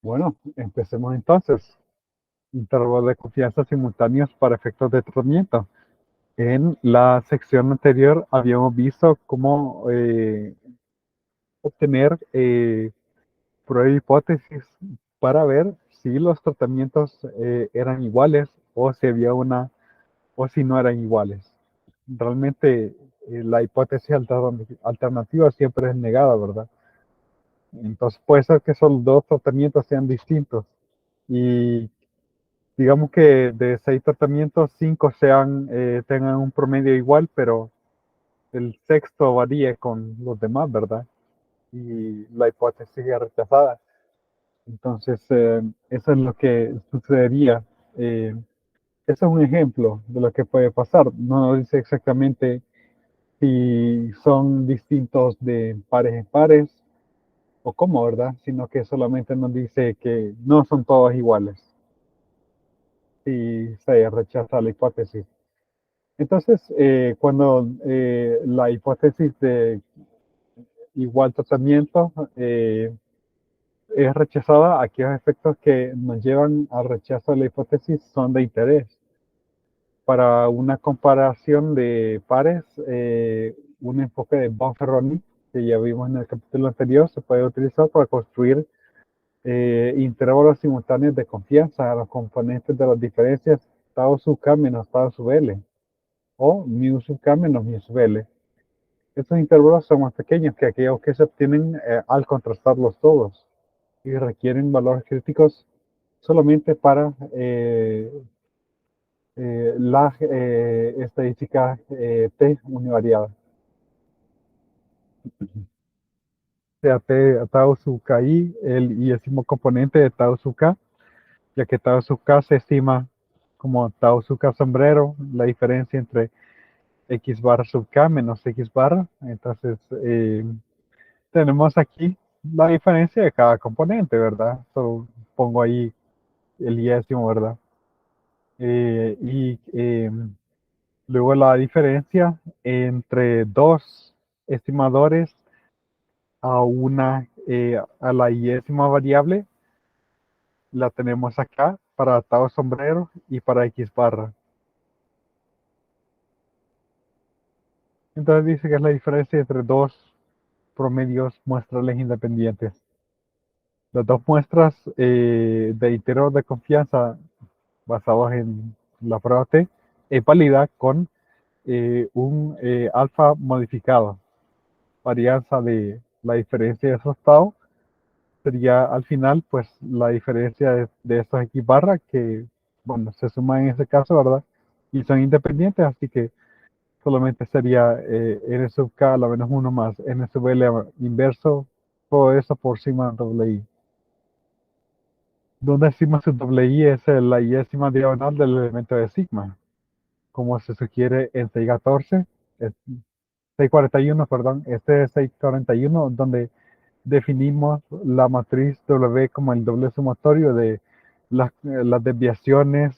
Bueno, empecemos entonces. Intervalos de confianza simultáneos para efectos de tratamiento. En la sección anterior habíamos visto cómo obtener prueba de hipótesis para ver si los tratamientos eran iguales o si había una o si no eran iguales. Realmente la hipótesis alternativa siempre es negada, ¿verdad? Entonces puede ser que esos dos tratamientos sean distintos y digamos que de 6 tratamientos, 5 tengan un promedio igual, pero el sexto varíe con los demás, ¿verdad? Y la hipótesis es rechazada. Entonces, eso es lo que sucedería. Eh, Eso es un ejemplo de lo que puede pasar. No nos dice exactamente si son distintos de pares en pares o cómo, ¿verdad? Sino que solamente nos dice que no son todos iguales y se rechaza la hipótesis. Entonces, cuando la hipótesis de igual tratamiento es rechazada, aquellos efectos que nos llevan al rechazo de la hipótesis son de interés. Para una comparación de pares, un enfoque de Bonferroni, que ya vimos en el capítulo anterior, se puede utilizar para construir intervalos simultáneos de confianza a los componentes de las diferencias tau sub k menos tau sub L o mu sub k menos mu sub L. Estos intervalos son más pequeños que aquellos que se obtienen al contrastarlos todos y requieren valores críticos solamente para la estadística t univariada. Sea t tau sub ki el iésimo componente de tau sub k, ya que tau sub k se estima como tau sub k sombrero, la diferencia entre x barra sub k menos x barra. Entonces, tenemos aquí la diferencia de cada componente, ¿verdad? So, pongo ahí el iésimo, ¿verdad? Y luego la diferencia entre dos estimadores a la iésima variable la tenemos acá para tau sombrero y para x barra. Entonces dice que es la diferencia entre dos promedios muestrales independientes. Las dos muestras de intervalos de confianza basados en la prueba T es válida con un alfa modificado. Varianza de la diferencia de esos tau sería al final pues la diferencia de estos X barra que, bueno, se suman en ese caso, ¿verdad? Y son independientes, así que solamente sería n sub k a la menos 1 más n sub l inverso, todo eso por sigma doble i. Donde sigma sub doble i es la iésima diagonal del elemento de sigma, como se sugiere en 614, 641, perdón, este es 641, donde definimos la matriz W como el doble sumatorio de las desviaciones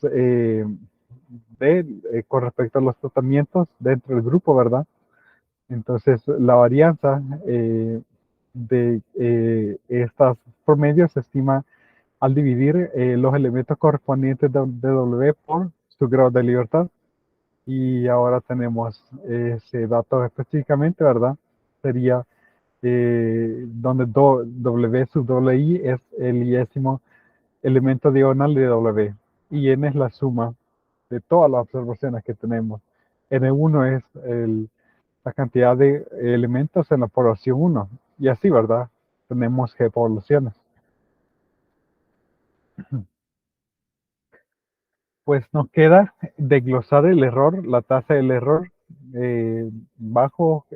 con respecto a los tratamientos dentro del grupo, ¿verdad? Entonces, la varianza de estos promedios se estima al dividir los elementos correspondientes de W por su grado de libertad. Y ahora tenemos ese dato específicamente, ¿verdad? Sería donde W sub WI es el iésimo elemento diagonal de W. Y N es la suma de todas las observaciones que tenemos. N1 es la cantidad de elementos en la población 1. Y así, ¿verdad? Tenemos G poblaciones. Pues nos queda desglosar el error, la tasa del error, bajo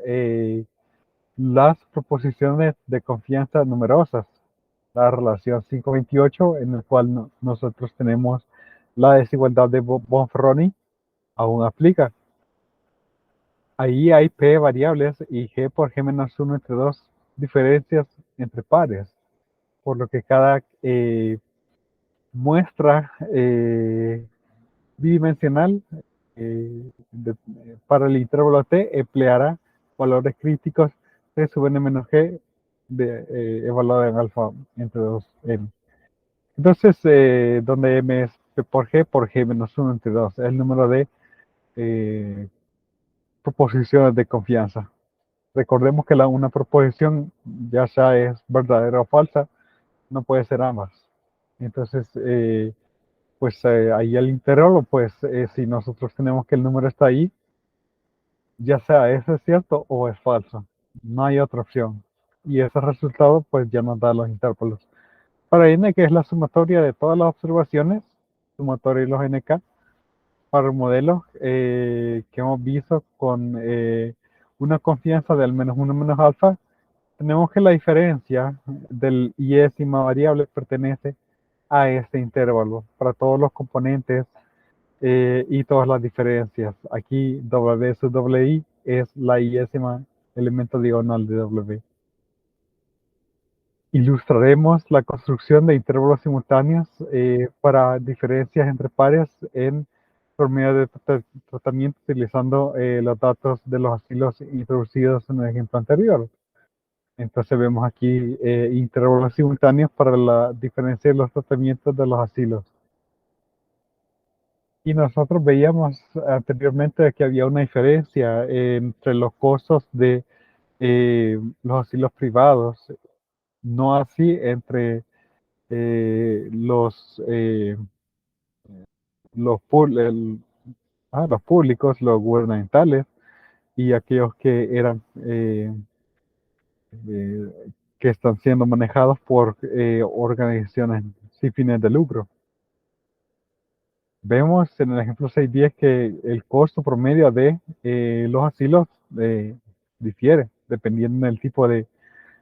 las proposiciones de confianza numerosas. La relación 528, en el cual nosotros tenemos la desigualdad de Bonferroni, aún aplica. Ahí hay P variables y G por G menos 1 entre dos diferencias entre pares, por lo que cada muestra bidimensional para el intervalo T empleará valores críticos C sub n menos G evaluado en alfa entre 2 n. Entonces, donde M es P por G menos uno entre 2 es el número de eh, proposiciones de confianza. Recordemos que una proposición, ya sea es verdadera o falsa, no puede ser ambas. Entonces, pues ahí el intervalo, pues si nosotros tenemos que el número está ahí, ya sea ese es cierto o es falso. No hay otra opción. Y ese resultado, pues ya nos da los intervalos. Para n, que es la sumatoria de todas las observaciones, sumatoria de los nk, para el modelo que hemos visto con una confianza de al menos 1 menos alfa, tenemos que la diferencia del iésima variable pertenece a este intervalo para todos los componentes y todas las diferencias. Aquí W sub WI es la iésima elemento diagonal de W. Ilustraremos la construcción de intervalos simultáneos para diferencias entre pares por medio de tratamiento utilizando los datos de los asilos introducidos en el ejemplo anterior. Entonces vemos aquí intervalos simultáneos para la diferencia de los tratamientos de los asilos. Y nosotros veíamos anteriormente que había una diferencia entre los costos de los asilos privados, no así entre los, los públicos, los gubernamentales y aquellos que eran que están siendo manejados por organizaciones sin fines de lucro. Vemos en el ejemplo 6.10 que el costo promedio de los asilos difiere dependiendo del tipo de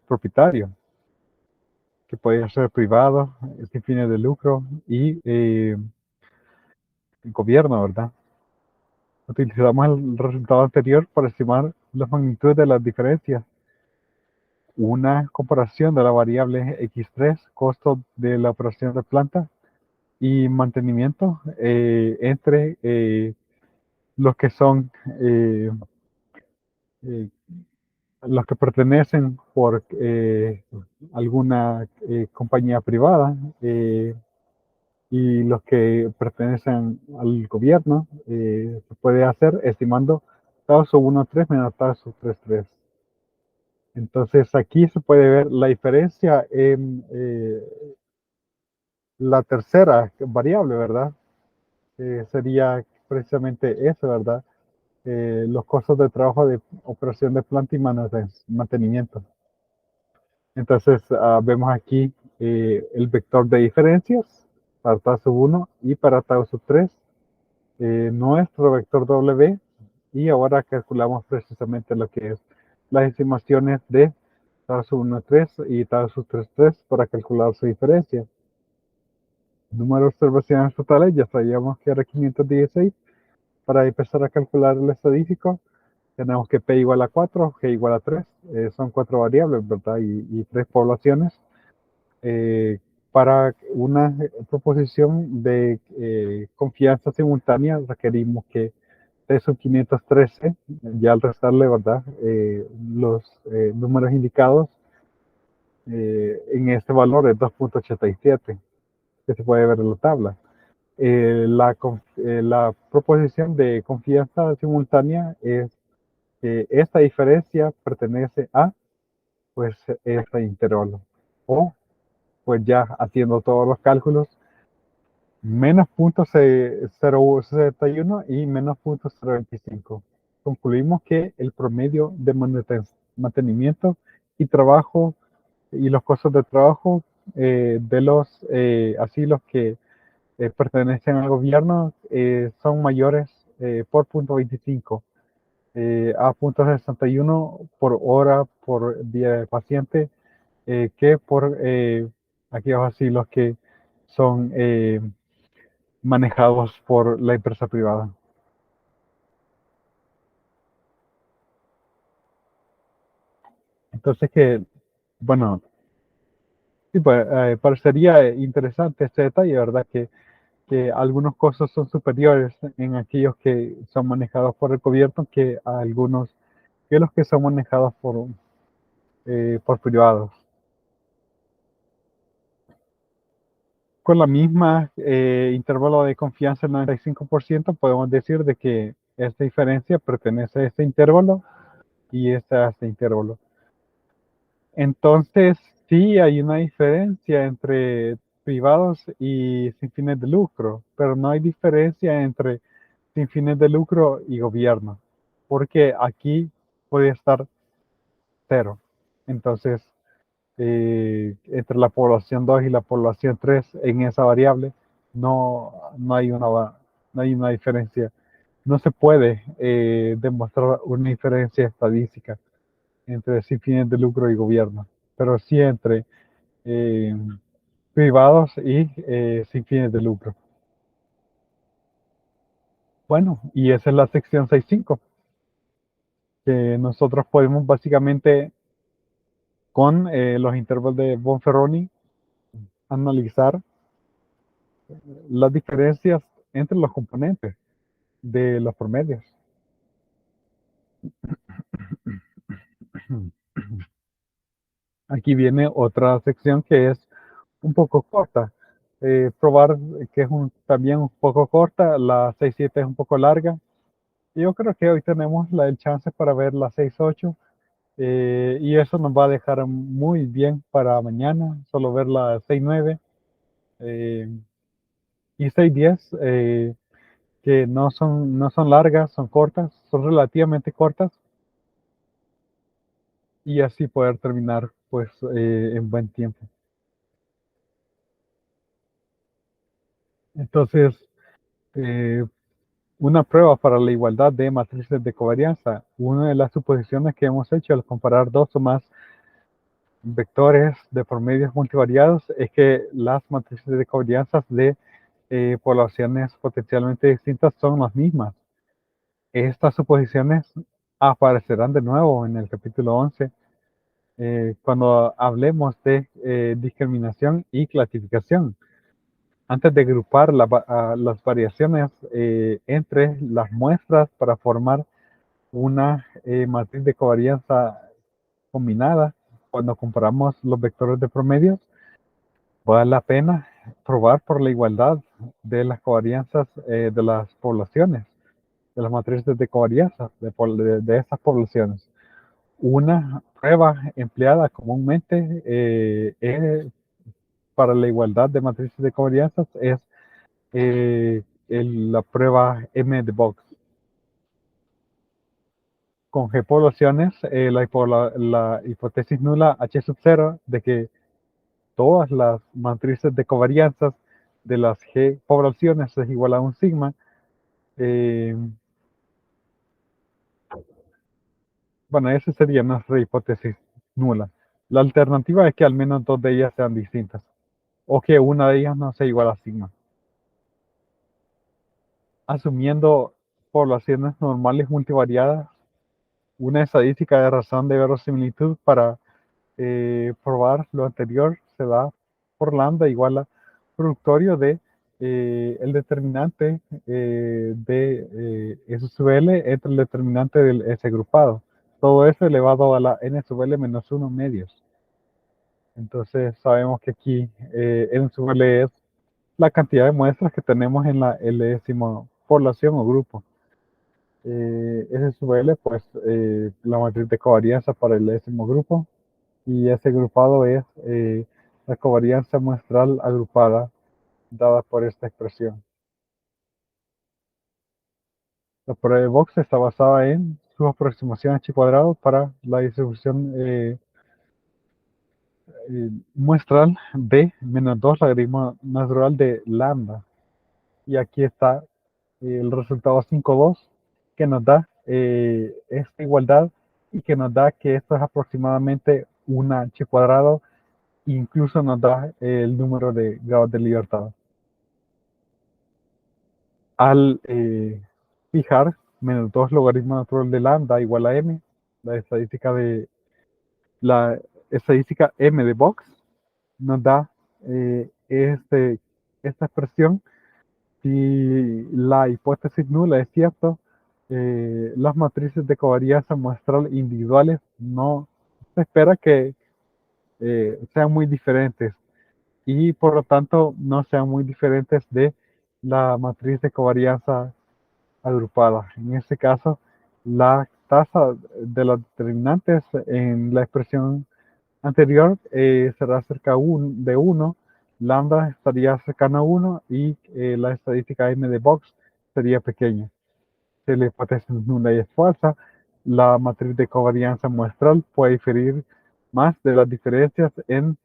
propietario, que puede ser privado, sin fines de lucro y gobierno, ¿verdad? Utilizamos el resultado anterior para estimar las magnitudes de las diferencias. Una comparación de la variable X3, costo de la operación de planta y mantenimiento entre los que son eh, los que pertenecen por alguna compañía privada y los que pertenecen al gobierno, se puede hacer estimando tau sub 1,3 menos tau sub 3,3. Entonces aquí se puede ver la diferencia en la tercera variable, ¿verdad? Sería precisamente eso, ¿verdad? Los costos de trabajo de operación de planta y mantenimiento. Entonces vemos aquí el vector de diferencias para tau sub 1 y para tau sub 3, nuestro vector W, y ahora calculamos precisamente lo que es las estimaciones de tau sub 1,3 y tau sub 3,3 para calcular su diferencia. Número de observaciones totales, ya sabíamos que era 516. Para empezar a calcular el estadístico, tenemos que P igual a 4, G igual a 3, son 4 variables, ¿verdad? Y 3 poblaciones. Para una proposición de confianza simultánea requerimos que T sub 513, ya al restarle, ¿verdad? Los números indicados en este valor es 2.87, que se puede ver en la tabla. La proposición de confianza simultánea es que esta diferencia pertenece a, pues, este intervalo. O, pues ya haciendo todos los cálculos, menos 0.061 y menos 0.025. Concluimos que el promedio de mantenimiento y trabajo y los costos de trabajo de los asilos que pertenecen al gobierno son mayores por 0.25 a 0.61 por hora por día de paciente que por aquellos asilos que son manejados por la empresa privada. Entonces que, bueno, sí, pues, parecería interesante este detalle, ¿verdad? Que algunos costos son superiores en aquellos que son manejados por el gobierno que a algunos que los que son manejados por privados. con la misma intervalo de confianza 95%, podemos decir de que esta diferencia pertenece a este intervalo y esta a este intervalo. Entonces, sí hay una diferencia entre privados y sin fines de lucro, pero no hay diferencia entre sin fines de lucro y gobierno, porque aquí puede estar cero. Entonces, entre la población 2 y la población 3 en esa variable no hay no hay una diferencia. No se puede demostrar una diferencia estadística entre sin fines de lucro y gobierno, pero sí entre eh, privados y sin fines de lucro. Bueno, y esa es la sección 6.5, que nosotros podemos básicamente con los intervalos de Bonferroni analizar las diferencias entre los componentes de los promedios. Aquí viene otra sección que es un poco corta. Probar que es también un poco corta, la 6.7 es un poco larga. Yo creo que hoy tenemos el chance para ver la 6.8 y eso nos va a dejar muy bien para mañana, solo ver la 6.9 eh, y 6.10 que no son largas, son cortas, son relativamente cortas y así poder terminar pues en buen tiempo. Entonces, eh, una prueba para la igualdad de matrices de covarianza. Una de las suposiciones que hemos hecho al comparar dos o más vectores de promedios multivariados es que las matrices de covarianza de poblaciones potencialmente distintas son las mismas. Estas suposiciones aparecerán de nuevo en el capítulo 11 cuando hablemos de discriminación y clasificación. Antes de agrupar las variaciones entre las muestras para formar una matriz de covarianza combinada, cuando comparamos los vectores de promedios, vale la pena probar por la igualdad de las covarianzas de las poblaciones, de las matrices de covarianza de estas poblaciones. Una prueba empleada comúnmente para la igualdad de matrices de covarianzas es la prueba M de Box. Con G poblaciones, la hipótesis nula H sub 0 de que todas las matrices de covarianzas de las G poblaciones es igual a un sigma. Bueno, esa sería nuestra hipótesis nula. La alternativa es que al menos dos de ellas sean distintas o que una de ellas no sea igual a sigma. Asumiendo poblaciones normales multivariadas, una estadística de razón de verosimilitud para probar lo anterior se da por lambda igual a productorio de el determinante de S sub L entre el determinante del S grupado. Todo eso elevado a la N sub L menos 1 medios. Entonces sabemos que aquí N sub L es la cantidad de muestras que tenemos en la L-décimo población o grupo. S sub L, pues la matriz de covarianza para el décimo grupo, y ese agrupado es la covarianza muestral agrupada dada por esta expresión. La prueba de Box está basada en su aproximación a H cuadrado para la distribución muestral de menos 2 logaritmo natural de lambda. Y aquí está el resultado 5,2 que nos da esta igualdad y que nos da que esto es aproximadamente una H cuadrado, incluso nos da el número de grados de libertad. Al fijar menos 2 logaritmo natural de lambda igual a m, la estadística m de Box nos da esta expresión. Si la hipótesis nula es cierto, las matrices de covarianza muestral individuales no se espera que sean muy diferentes y por lo tanto no sean muy diferentes de la matriz de covarianza agrupada. En este caso, la tasa de los determinantes en la expresión anterior será cerca de 1, lambda estaría cercano a 1 y la estadística m de Box sería pequeña. Si la hipótesis nula y es falsa, la matriz de covarianza muestral puede diferir más de las diferencias en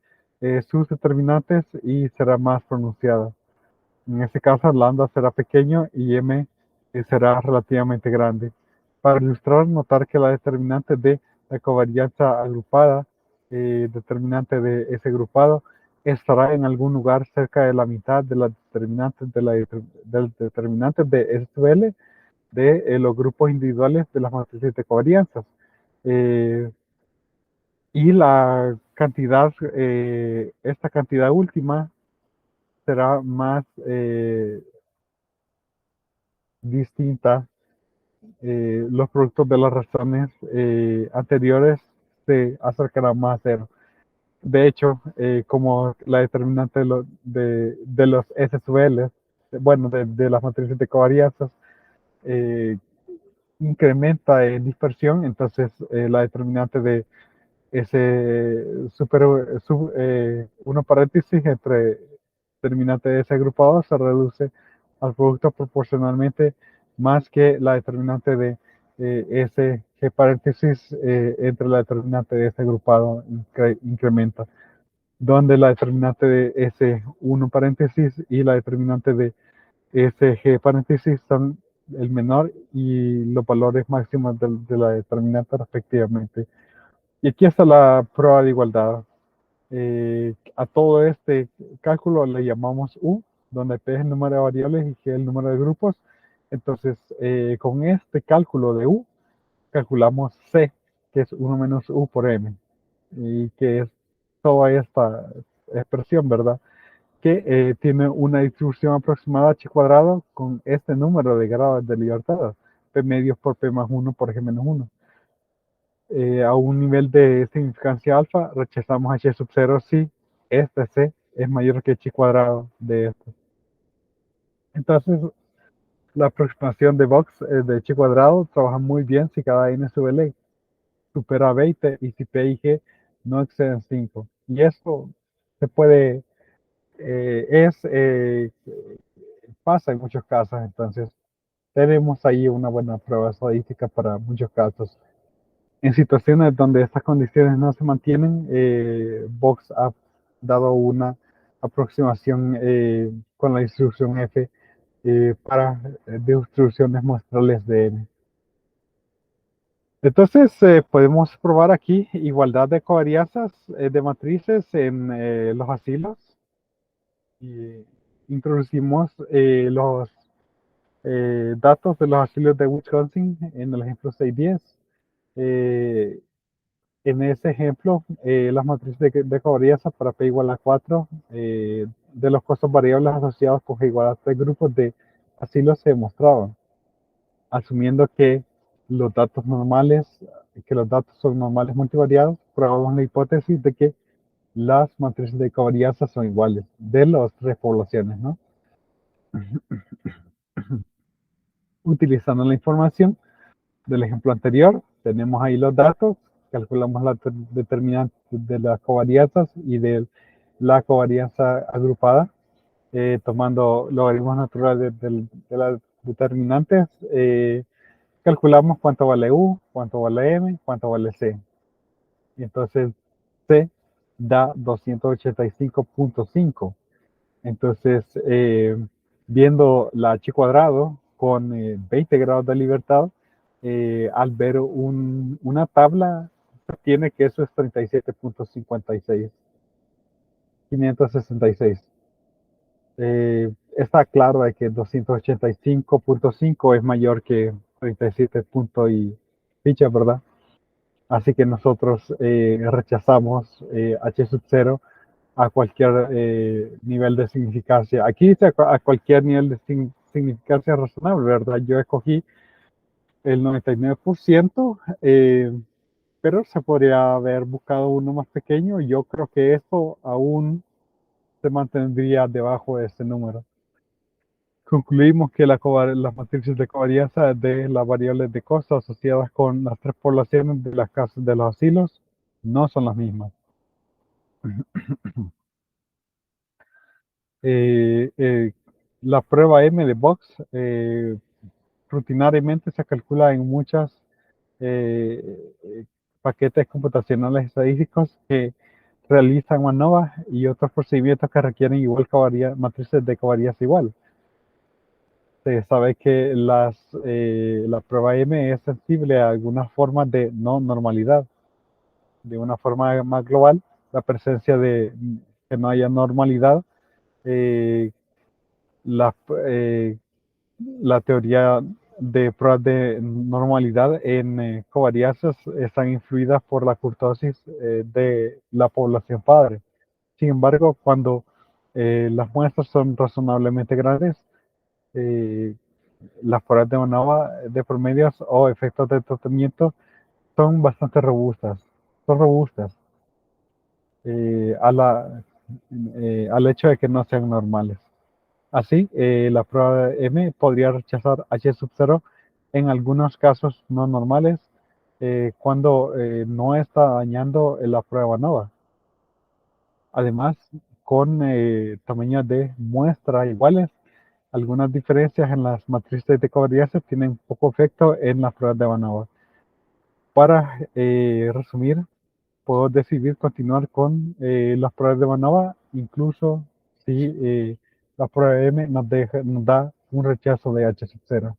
sus determinantes y será más pronunciada. En este caso, lambda será pequeño y m será relativamente grande. Para ilustrar, notar que la determinante de la covarianza agrupada, determinante de ese agrupado, estará en algún lugar cerca de la mitad de las determinantes del determinante de SQL de los grupos individuales de las matrices de covarianzas. Eh, y la cantidad, esta cantidad última será más distinta. Los productos de las razones anteriores se acercarán más a cero. De hecho, como la determinante de los SQL, bueno, de las matrices de covarianzas, eh, incrementa en dispersión, entonces la determinante de ese uno paréntesis entre determinante de ese agrupado se reduce al producto proporcionalmente más que la determinante de ese G paréntesis entre la determinante de ese agrupado incrementa, donde la determinante de ese 1 paréntesis y la determinante de ese G paréntesis son el menor y los valores máximos de la determinante respectivamente. Y aquí está la prueba de igualdad. A todo este cálculo le llamamos U, donde P es el número de variables y G es el número de grupos. Entonces, con este cálculo de U, calculamos C, que es 1 menos U por M, y que es toda esta expresión, ¿verdad? Que tiene una distribución aproximada H cuadrado con este número de grados de libertad, P medios por P más 1 por G menos 1. A un nivel de significancia alfa, rechazamos h sub 0 si este c es mayor que h cuadrado de esto. Entonces, la aproximación de Box de h cuadrado trabaja muy bien si cada n sub l supera 20 y si p y g no exceden 5. Y esto se puede, pasa en muchos casos, entonces tenemos ahí una buena prueba estadística para muchos casos. En situaciones donde estas condiciones no se mantienen, Box ha dado una aproximación con la distribución F para distribuciones muestrales de N. Entonces, podemos probar aquí igualdad de covarianzas de matrices en los asilos. Y introducimos los datos de los asilos de Wisconsin en el ejemplo 610. En ese ejemplo, las matrices de covarianza para P igual a 4 de los costos variables asociados con G igual a 3 grupos de asilos se demostraban, asumiendo que los datos normales, que los datos son normales multivariados, probamos la hipótesis de que las matrices de covarianza son iguales de las tres poblaciones, ¿no? Utilizando la información del ejemplo anterior, tenemos ahí los datos, calculamos la determinante de las covarianzas y de la covarianza agrupada, tomando logaritmos naturales de las determinantes, calculamos cuánto vale U, cuánto vale M, cuánto vale C. Y entonces C da 285.5. Entonces, viendo la h cuadrado con 20 grados de libertad, al ver una tabla, tiene que eso es 37.56, 566. Está claro de que 285.5 es mayor que 37 y ficha, ¿verdad? Así que nosotros rechazamos h sub 0 a cualquier nivel de significancia. Aquí dice a cualquier nivel de significancia razonable, ¿verdad? Yo escogí el 99%, pero se podría haber buscado uno más pequeño. Yo creo que esto aún se mantendría debajo de este número. Concluimos que las matrices de covarianza de las variables de costo asociadas con las tres poblaciones de las casas de los asilos no son las mismas. Eh, eh, la prueba M de Box rutinariamente se calcula en muchas paquetes computacionales estadísticos que realizan MANOVA y otros procedimientos que requieren igual matrices de covarianza igual. Se sabe que la prueba M es sensible a algunas formas de no normalidad. De una forma más global, la presencia de que no haya normalidad, eh, la, eh, la teoría de pruebas de normalidad en covarianzas están influidas por la kurtosis de la población padre. Sin embargo, cuando las muestras son razonablemente grandes, eh, las pruebas de MANOVA de promedios o efectos de tratamiento son bastante robustas. Son robustas eh, a la, al hecho de que no sean normales. Así, la prueba M podría rechazar H sub 0 en algunos casos no normales cuando no está dañando la prueba nova. Además, con tamaños de muestra iguales, algunas diferencias en las matrices de covarianza tienen poco efecto en las pruebas de ANOVA. Para resumir, puedo decidir continuar con las pruebas de MANOVA, incluso si la prueba M nos da un rechazo de H sub 0.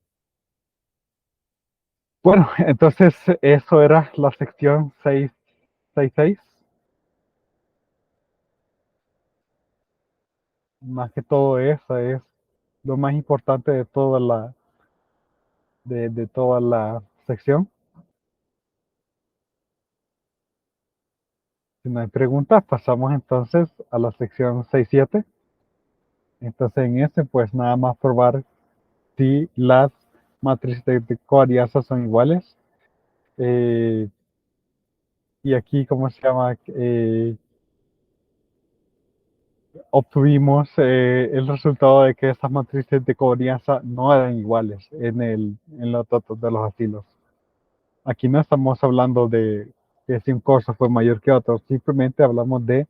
Bueno, entonces eso era la sección 666. Más que todo eso es lo más importante de toda la sección. Si no hay preguntas, pasamos entonces a la sección 67. Entonces en este, pues nada más probar si las matrices de covarianza son iguales. Eh, y aquí, ¿cómo se llama? Obtuvimos el resultado de que estas matrices de covarianza no eran iguales en los datos de los asilos. Aquí no estamos hablando de que si un curso fue mayor que otro, simplemente hablamos de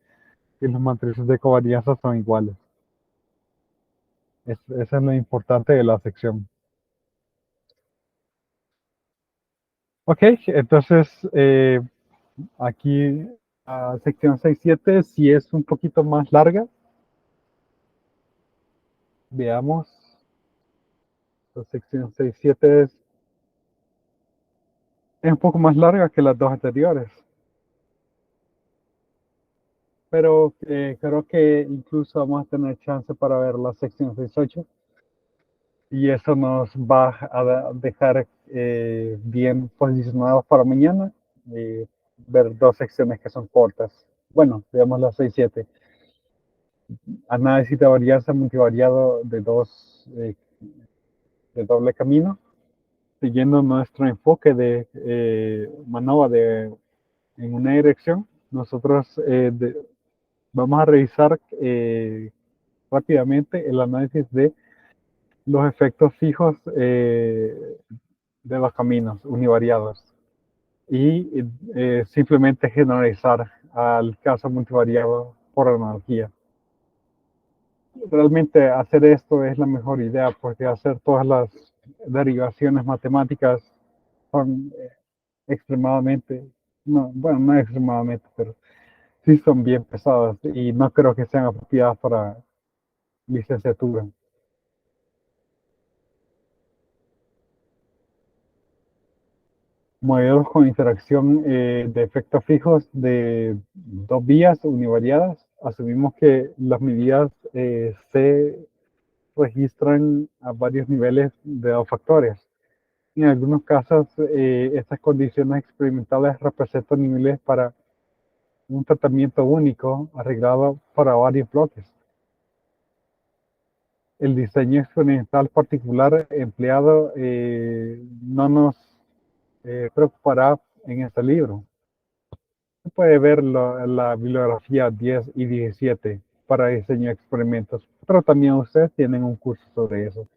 que las matrices de covarianza son iguales. Eso es lo importante de la sección. Ok, entonces aquí a sección 6.7 si es un poquito más larga. Veamos. La sección 6.7 es un poco más larga que las dos anteriores. Pero creo que incluso vamos a tener chance para ver la sección 6.8. Y eso nos va a dejar bien posicionados para mañana. Ver dos secciones que son cortas. Bueno, veamos la 6.7. Análisis de varianza multivariado de doble camino, siguiendo nuestro enfoque de MANOVA en una dirección. Nosotros vamos a revisar rápidamente el análisis de los efectos fijos de los caminos univariados y simplemente generalizar al caso multivariado por analogía. Realmente hacer esto es la mejor idea porque hacer todas las derivaciones matemáticas son extremadamente, no, bueno, no extremadamente, pero sí son bien pesadas y no creo que sean apropiadas para licenciatura. Modelos con interacción de efectos fijos de dos vías univariadas. Asumimos que las medidas se registran a varios niveles de dos factores. En algunos casos, estas condiciones experimentales representan niveles para un tratamiento único arreglado para varios bloques. El diseño experimental particular empleado no nos preocupará en este libro. Se puede ver la bibliografía 10 y 17. para diseño de experimentos, pero también ustedes tienen un curso sobre eso.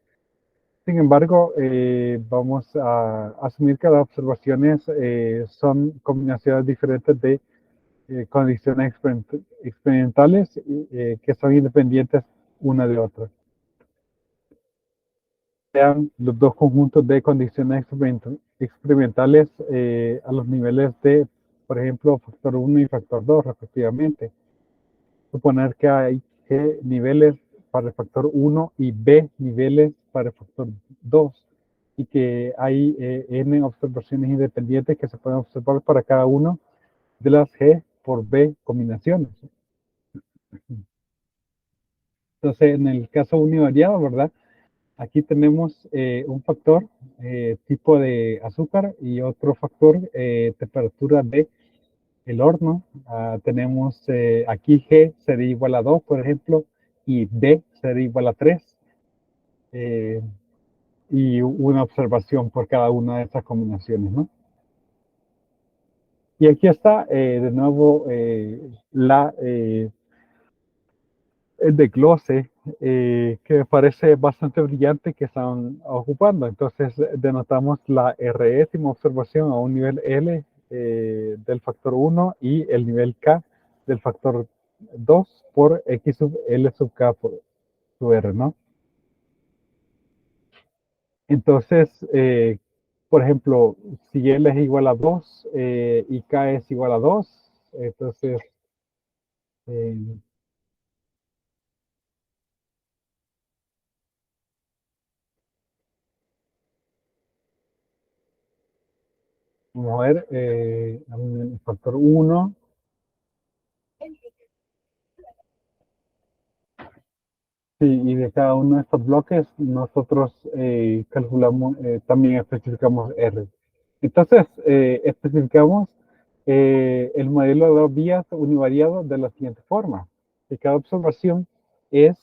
Sin embargo, vamos a asumir que las observaciones son combinaciones diferentes de condiciones experimentales que son independientes una de otra. Sean los dos conjuntos de condiciones experimentales a los niveles de, por ejemplo, factor 1 y factor 2, respectivamente. Suponer que hay G niveles para el factor 1 y B niveles para el factor 2 y que hay N observaciones independientes que se pueden observar para cada uno de las G por B combinaciones. Entonces, en el caso univariado, ¿verdad? Aquí tenemos un factor tipo de azúcar y otro factor temperatura de el horno. Tenemos aquí G sería igual a 2, por ejemplo, y D sería igual a 3. Y una observación por cada una de estas combinaciones, ¿no? Y aquí está de nuevo el desglose que me parece bastante brillante que están ocupando. Entonces denotamos la R-ésima observación a un nivel L del factor 1 y el nivel K del factor 2 por X sub L sub K por sub R, ¿no? Entonces, por ejemplo, si L es igual a 2 y K es igual a 2, entonces eh, vamos a ver el factor 1. Sí, y de cada uno de estos bloques nosotros calculamos, también especificamos R. Entonces, especificamos el modelo de dos vías univariado de la siguiente forma. Que cada observación es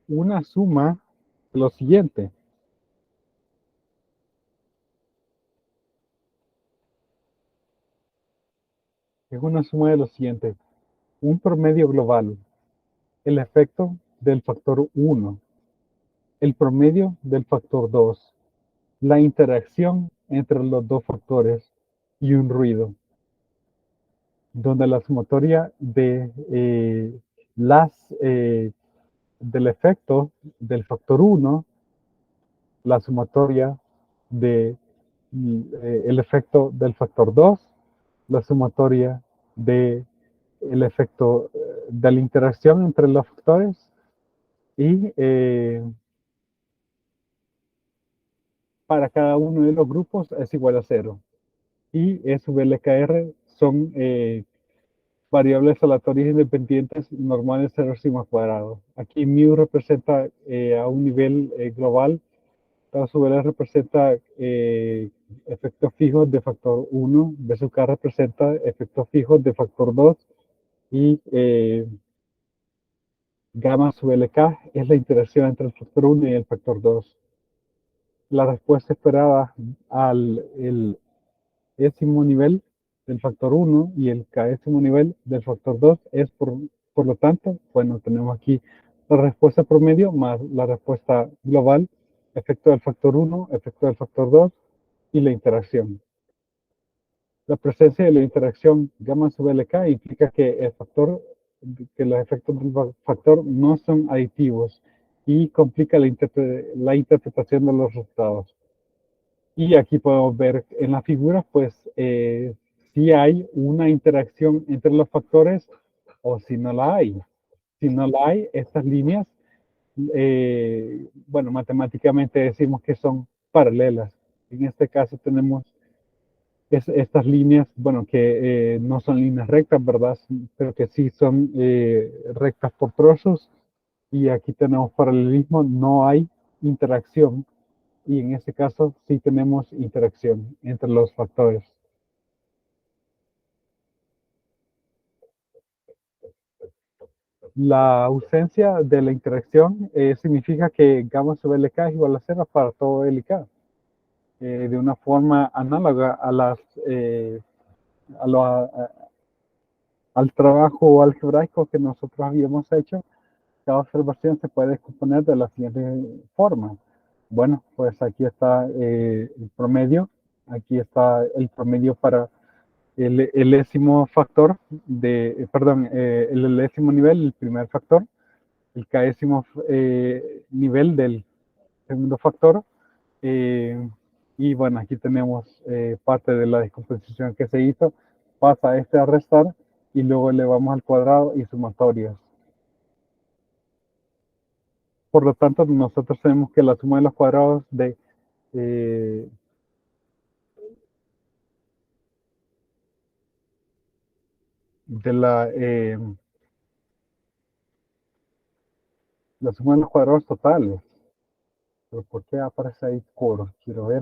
una suma de lo siguiente. Es una suma de lo siguiente. Un promedio global, el efecto del factor 1, el promedio del factor 2, la interacción entre los dos factores y un ruido, donde la sumatoria de las del efecto del factor 1, la sumatoria de el efecto del factor 2, la sumatoria de el efecto de la interacción entre los factores y para cada uno de los grupos es igual a 0. Y E sub LKR son variables aleatorias independientes normales 0 sigma cuadrado. Aquí mu representa a un nivel global, a su vez representa efectos fijos de factor 1, B sub K representa efectos fijos de factor 2 y gamma sub LK es la interacción entre el factor 1 y el factor 2. La respuesta esperada al el décimo nivel del factor 1 y el késimo nivel del factor 2 es, por lo tanto, bueno, tenemos aquí la respuesta promedio más la respuesta global, efecto del factor 1, efecto del factor 2 y la interacción. La presencia de la interacción gamma sub LK implica que los efectos del factor no son aditivos y complica la interpretación de los resultados. Y aquí podemos ver en la figura, pues, si hay una interacción entre los factores o si no la hay. Si no la hay, estas líneas, bueno, matemáticamente decimos que son paralelas. En este caso tenemos estas líneas, bueno, que no son líneas rectas, ¿verdad? Pero que sí son rectas por trozos. Y aquí tenemos paralelismo, no hay interacción. Y en este caso sí tenemos interacción entre los factores. La ausencia de la interacción significa que gamma sub LK es igual a 0 para todo LK. De una forma análoga a las a al trabajo algebraico que nosotros habíamos hecho, cada observación se puede descomponer de la siguiente forma. Bueno, pues aquí está el promedio, aquí está el promedio para el décimo factor perdón, el décimo nivel, el primer factor, el késimo nivel del segundo factor, eh, y bueno, aquí tenemos parte de la descomposición que se hizo, pasa este a restar y luego elevamos al cuadrado y sumatorios. Por lo tanto, nosotros tenemos que la suma de los cuadrados eh, de la suma de los cuadrados totales. Pero ¿por qué aparece ahí coro? Quiero ver,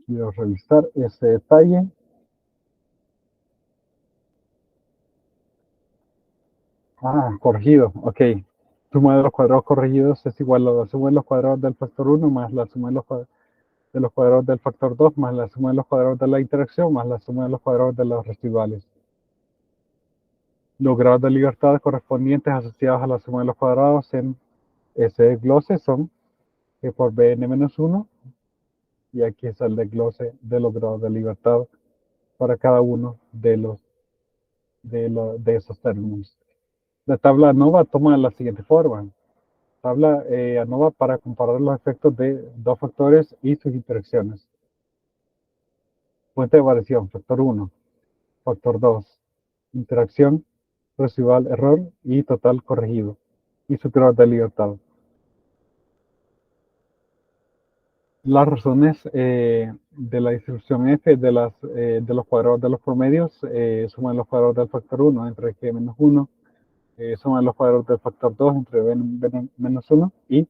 quiero revisar ese detalle. Ah, corregido, ok. Suma de los cuadrados corregidos es igual a la suma de los cuadrados del factor uno más la suma de los cuadrados del factor 2 más la suma de los cuadrados de la interacción más la suma de los cuadrados de los residuales. Los grados de libertad correspondientes asociados a la suma de los cuadrados en ese desglose son G por Bn menos 1 y aquí es el desglose de los grados de libertad para cada uno de esos términos. La tabla ANOVA toma la siguiente forma. Tabla ANOVA para comparar los efectos de dos factores y sus interacciones. Fuente de variación, factor 1, factor 2, interacción, residual, error y total corregido. Y su grado de libertad. Las razones de la distribución F de los cuadrados de los promedios suman los cuadrados del factor 1 entre G menos 1, suman los cuadrados del factor 2 entre B, menos 1 y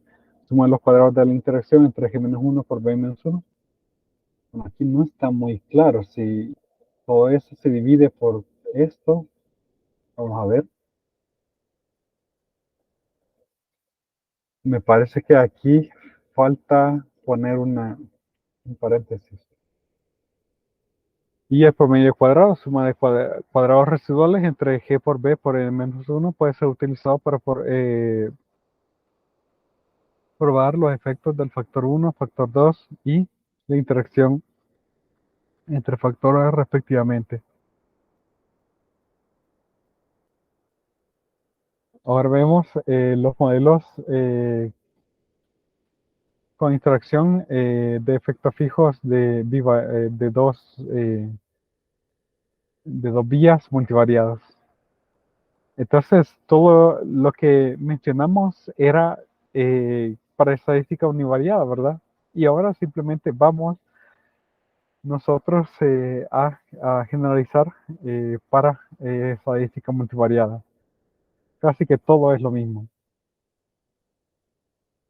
suman los cuadrados de la interacción entre G menos 1 por B menos 1. Bueno, aquí no está muy claro si todo eso se divide por esto. Vamos a ver. Me parece que aquí falta poner un paréntesis. Y el promedio cuadrado, suma de cuadrados residuales entre G por B por N menos 1 puede ser utilizado para probar los efectos del factor 1, factor 2 y la interacción entre factores respectivamente. Ahora vemos los modelos con interacción de efectos fijos de dos vías multivariadas. Entonces, todo lo que mencionamos era para estadística univariada, ¿verdad? Y ahora simplemente vamos nosotros a generalizar para estadística multivariada. Casi que todo es lo mismo.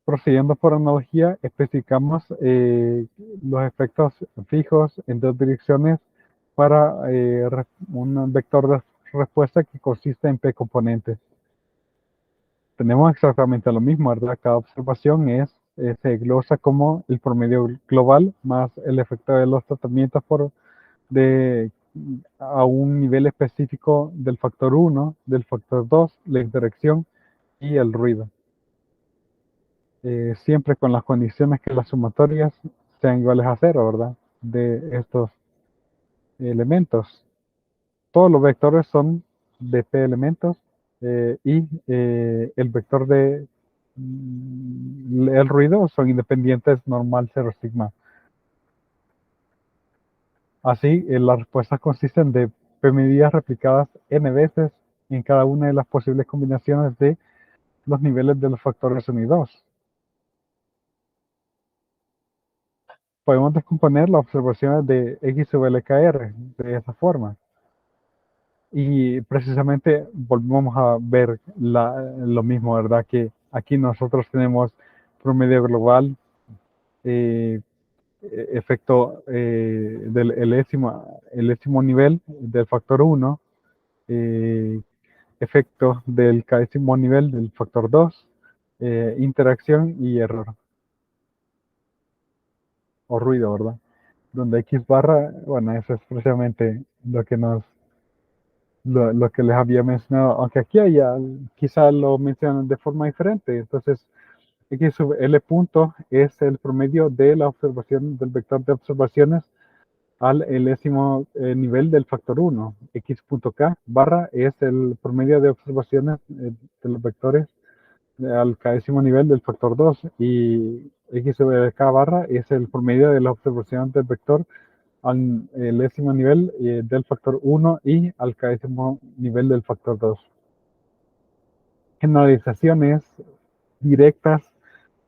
Procediendo por analogía, especificamos los efectos fijos en dos direcciones para un vector de respuesta que consiste en P componentes. Tenemos exactamente lo mismo, ¿verdad? Cada observación se glosa como el promedio global más el efecto de los tratamientos de, a un nivel específico del factor 1, del factor 2, la interacción y el ruido. Siempre con las condiciones que las sumatorias sean iguales a cero, ¿verdad? De estos elementos. Todos los vectores son de P elementos y el vector el ruido son independientes normal 0 sigma. Así, las respuestas consisten de P medidas replicadas n veces en cada una de las posibles combinaciones de los niveles de los factores 1 y 2. Podemos descomponer las observaciones de X sub LKR de esa forma. Y precisamente volvemos a ver lo mismo, ¿verdad? Que aquí nosotros tenemos promedio global, eh, efecto del el décimo nivel del factor 1, efecto del décimo nivel del factor 2, interacción y error o ruido, ¿verdad? Donde X barra, bueno, eso es precisamente lo que les había mencionado, aunque aquí haya, quizá lo mencionan de forma diferente. Entonces, X sub L punto es el promedio de la observación del vector de observaciones al enésimo nivel del factor 1. X punto K barra es el promedio de observaciones de los vectores al késimo nivel del factor 2 y X sobre K barra es el promedio de la observación del vector al enésimo nivel del factor 1 y al késimo nivel del factor 2. Generalizaciones directas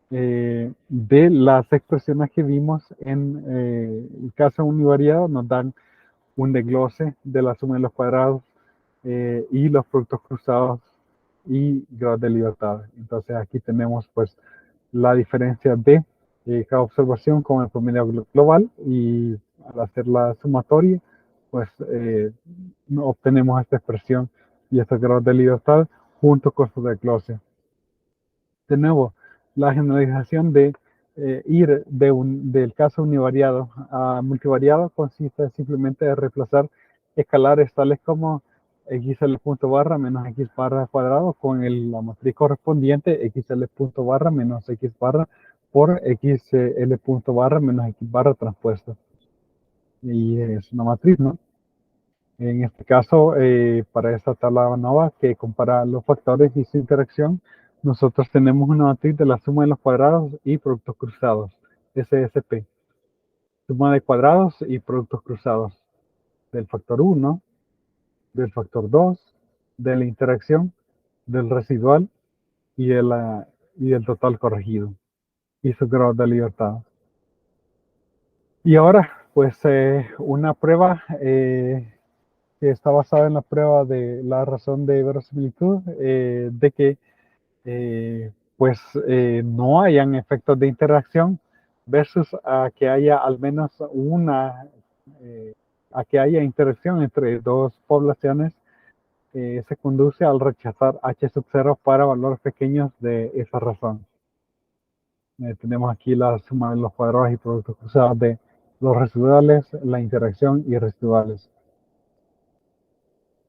de las expresiones que vimos en el caso univariado nos dan un desglose de la suma de los cuadrados y los productos cruzados y grados de libertad. Entonces aquí tenemos pues la diferencia de cada observación con el promedio global y al hacer la sumatoria pues obtenemos esta expresión y estos grados de libertad junto con su desglose. De nuevo, la generalización de ir del caso univariado a multivariado consiste simplemente de reemplazar escalares tales como xl punto barra menos x barra cuadrado con la matriz correspondiente xl punto barra menos x barra por xl punto barra menos x barra transpuesta. Y es una matriz, ¿no? En este caso, para esta tabla ANOVA que compara los factores y su interacción, nosotros tenemos una matriz de la suma de los cuadrados y productos cruzados, SSP. Suma de cuadrados y productos cruzados del factor 1, del factor 2, de la interacción, del residual y, y del total corregido y su grado de libertad. Y ahora, pues una prueba que está basada en la prueba de la razón de verosimilitud, de que pues no hayan efectos de interacción versus a que haya al menos a que haya interacción entre dos poblaciones, se conduce al rechazar h sub 0 para valores pequeños de esa razón. Tenemos aquí la suma de los cuadrados y productos cruzados de los residuales, la interacción y residuales.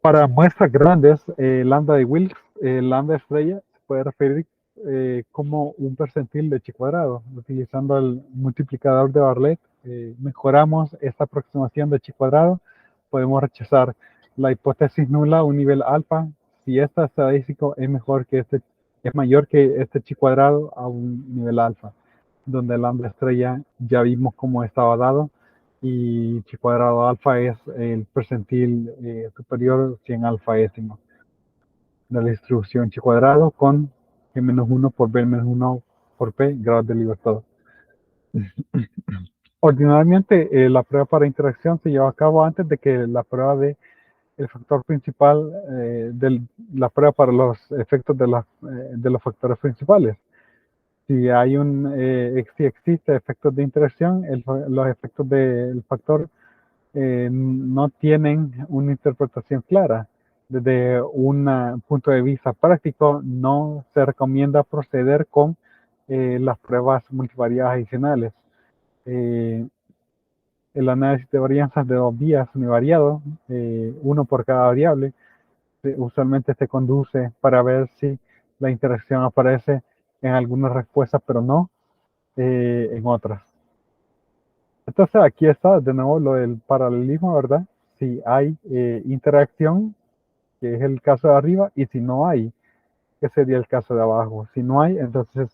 Para muestras grandes, lambda de Wilks, lambda estrella, se puede referir como un percentil de chi cuadrado. Utilizando el multiplicador de Bartlett, mejoramos esta aproximación de chi cuadrado. Podemos rechazar la hipótesis nula a un nivel alfa si este estadístico es mayor que este chi cuadrado a un nivel alfa, donde el lambda estrella ya vimos cómo estaba dado y chi cuadrado alfa es el percentil superior 100 alfaésimo de la distribución chi cuadrado con G-1 por B-1 por P grados de libertad. Ordinariamente, la prueba para interacción se lleva a cabo antes de que la prueba de el factor principal, la prueba para los efectos de los factores principales. Si si existe efectos de interacción, los efectos del factor no tienen una interpretación clara. Desde un punto de vista práctico, no se recomienda proceder con las pruebas multivariadas adicionales. El análisis de varianzas de dos vías univariado, uno por cada variable, usualmente se conduce para ver si la interacción aparece en algunas respuestas, pero no en otras. Entonces aquí está de nuevo lo del paralelismo, ¿verdad? Si hay interacción, que es el caso de arriba, y si no hay, que sería el caso de abajo. Si no hay, entonces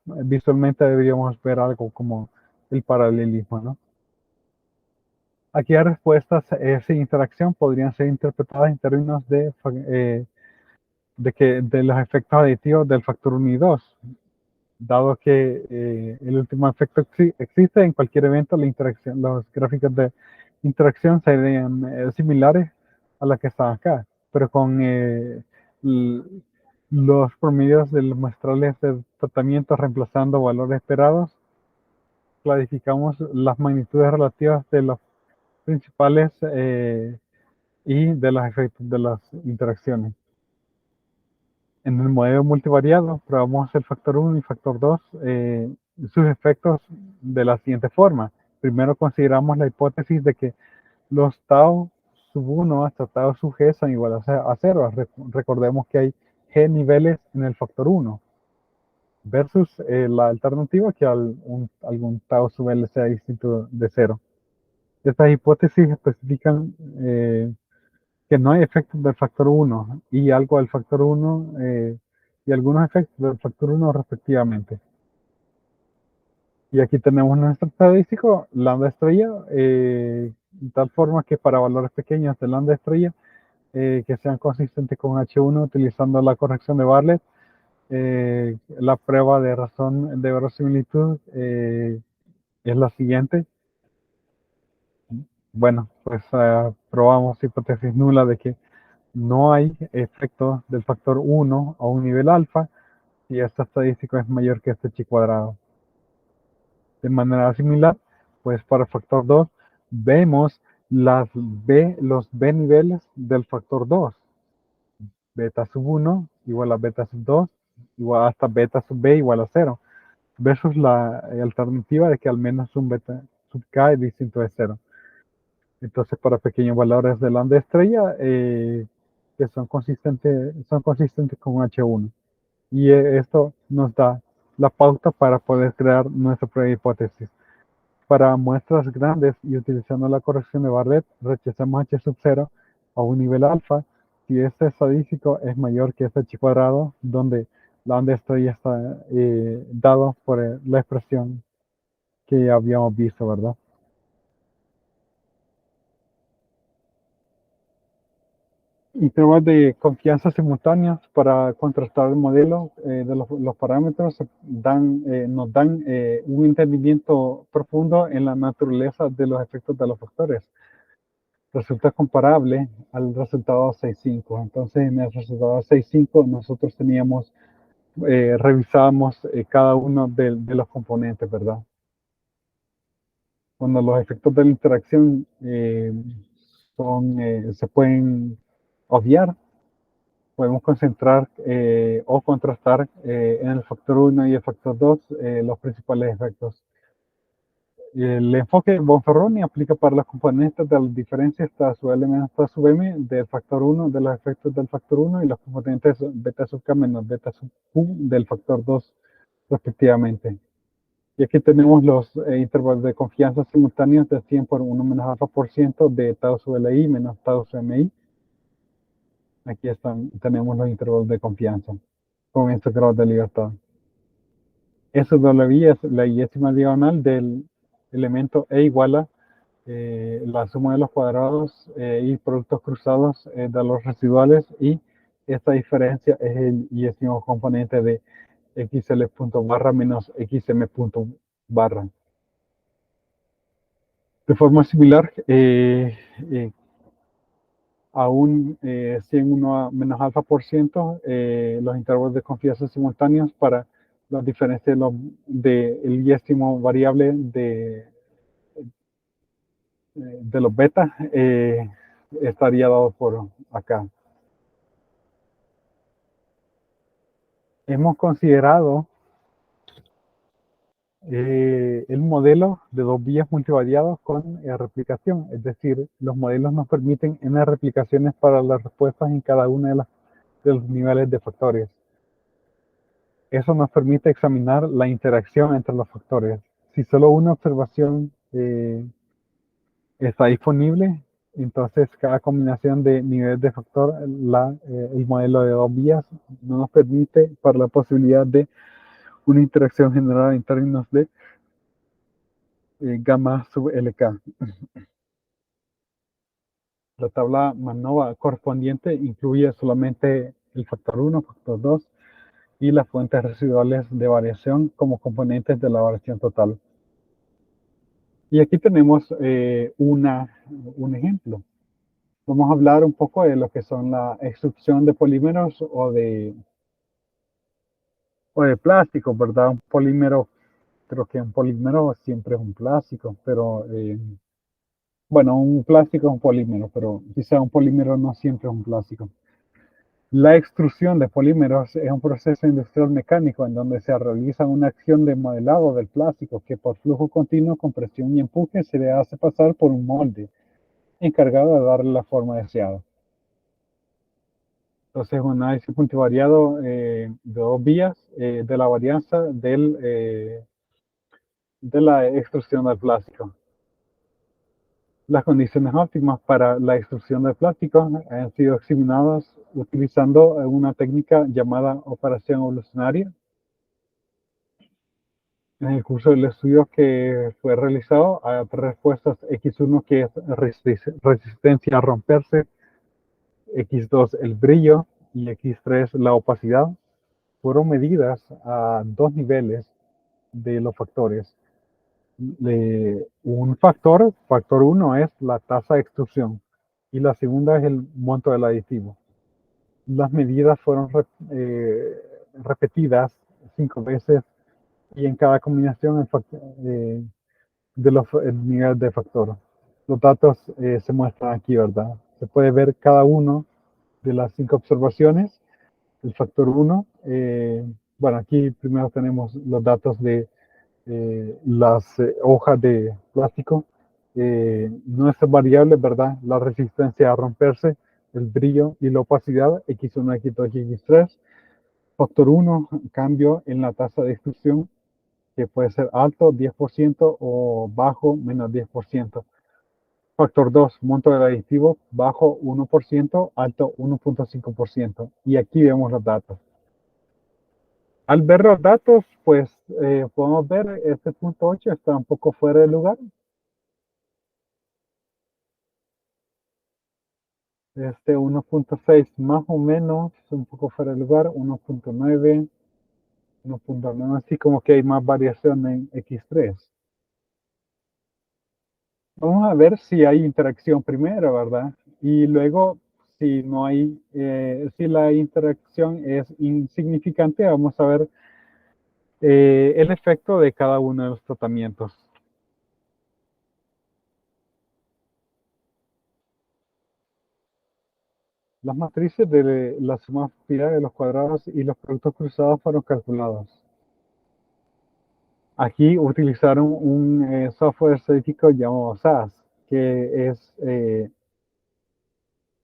visualmente deberíamos ver algo como el paralelismo, ¿no? Aquí las respuestas sin interacción podrían ser interpretadas en términos de los efectos aditivos del factor 1 y 2, dado que el último efecto existe en cualquier evento, los gráficos de interacción serían similares a los que están acá, pero con los promedios de los muestrales de tratamiento reemplazando valores esperados, clasificamos las magnitudes relativas de los principales y de los efectos de las interacciones. En el modelo multivariado probamos el factor uno y factor 2, sus efectos de la siguiente forma. Primero consideramos la hipótesis de que los tau sub 1 hasta tau sub g son iguales a 0. Recordemos que hay g niveles en el factor 1 versus la alternativa que algún tau sub L sea distinto de 0. Estas hipótesis especifican que no hay efectos del factor 1 y algo del factor 1 y algunos efectos del factor 1 respectivamente. Y aquí tenemos nuestro estadístico, lambda estrella, de tal forma que para valores pequeños de lambda estrella, que sean consistentes con H1 utilizando la corrección de Bartlett, la prueba de razón de verosimilitud es la siguiente. Bueno, pues probamos hipótesis nula de que no hay efecto del factor 1 a un nivel alfa y este estadístico es mayor que este chi cuadrado. De manera similar, pues para el factor 2 vemos los B niveles del factor 2. Beta sub 1 igual a beta sub 2 igual hasta beta sub B igual a 0. Versus la alternativa de que al menos un beta sub K es distinto de 0. Entonces, para pequeños valores de lambda estrella, que son consistentes con H1. Y esto nos da la pauta para poder crear nuestra prueba de hipótesis. Para muestras grandes y utilizando la corrección de Bartlett, rechazamos H sub 0 a un nivel alfa si este estadístico es mayor que este chi cuadrado, donde la onda estrella está dado por la expresión que habíamos visto, ¿verdad? Intervalos de confianza simultáneos para contrastar el modelo de los parámetros nos dan un entendimiento profundo en la naturaleza de los efectos de los factores. Resulta comparable al resultado 6.5. Entonces, en el resultado 6.5 nosotros revisábamos cada uno de los componentes, ¿verdad? Cuando los efectos de la interacción se pueden obviar, podemos concentrar o contrastar en el factor 1 y el factor 2 los principales efectos. El enfoque de Bonferroni aplica para los componentes de las diferencias tras su L menos tras su M del factor 1, de los efectos del factor 1 y los componentes beta sub K menos beta sub Q del factor 2 respectivamente. Y aquí tenemos los intervalos de confianza simultáneos de 100 por 1 menos alfa por ciento de tau sub LI menos tau sub MI. Aquí tenemos los intervalos de confianza con estos grados de libertad. SWI es la yésima diagonal del elemento E igual a la suma de los cuadrados y productos cruzados de los residuales, y esta diferencia es el yésimo componente de xl punto barra menos xm punto barra. De forma similar, aún 101 a menos alfa por ciento, los intervalos de confianza simultáneos para las diferencias del yésimo variable de los betas estaría dado por acá. Hemos considerado el modelo de dos vías multivariados con replicación, es decir, los modelos nos permiten n replicaciones para las respuestas en cada uno de los niveles de factores. Eso nos permite examinar la interacción entre los factores. Si solo una observación está disponible, entonces cada combinación de niveles de factor, el modelo de dos vías, no nos permite para la posibilidad de una interacción generada en términos de gamma sub LK. La tabla MANOVA correspondiente incluye solamente el factor 1, factor 2 y las fuentes residuales de variación como componentes de la variación total. Y aquí tenemos un ejemplo. Vamos a hablar un poco de lo que son la extrusión de polímeros o de plástico, ¿verdad? Un polímero, creo que un polímero siempre es un plástico, pero bueno, un plástico es un polímero, pero quizá un polímero no siempre es un plástico. La extrusión de polímeros es un proceso industrial mecánico en donde se realiza una acción de modelado del plástico que por flujo continuo, compresión y empuje se le hace pasar por un molde encargado de darle la forma deseada. Entonces, un análisis multivariado de dos vías de la varianza de la extrusión del plástico. Las condiciones óptimas para la extrusión del plástico han sido examinadas utilizando una técnica llamada operación evolucionaria. En el curso del estudio que fue realizado, hay respuestas X1 que es resistencia a romperse, X2 el brillo y X3 la opacidad. Fueron medidas a dos niveles de los factores. Un factor 1 es la tasa de extrusión y la segunda es el monto del aditivo. Las medidas fueron repetidas 5 veces y en cada combinación el nivel de factor. Los datos se muestran aquí, ¿verdad? Se puede ver cada uno de las 5 observaciones. El factor 1, bueno, aquí primero tenemos los datos de las hojas de plástico. Nuestras variables, ¿verdad? La resistencia a romperse, el brillo y la opacidad, X1, X2 y X3. Factor 1, cambio en la tasa de extrusión, que puede ser alto, 10%, o bajo, menos 10%. Factor 2, monto del aditivo, bajo 1%, alto 1.5%. Y aquí vemos los datos. Al ver los datos, pues podemos ver este punto 8 está un poco fuera de lugar. Este 1.6 más o menos, un poco fuera de lugar, 1.9, 1.9, así como que hay más variación en X3. Vamos a ver si hay interacción primero, ¿verdad? Y luego, si no hay, si la interacción es insignificante, vamos a ver el efecto de cada uno de los tratamientos. Las matrices de la suma aspirada de los cuadrados y los productos cruzados fueron calculados. Aquí utilizaron un software estadístico llamado SAS, que es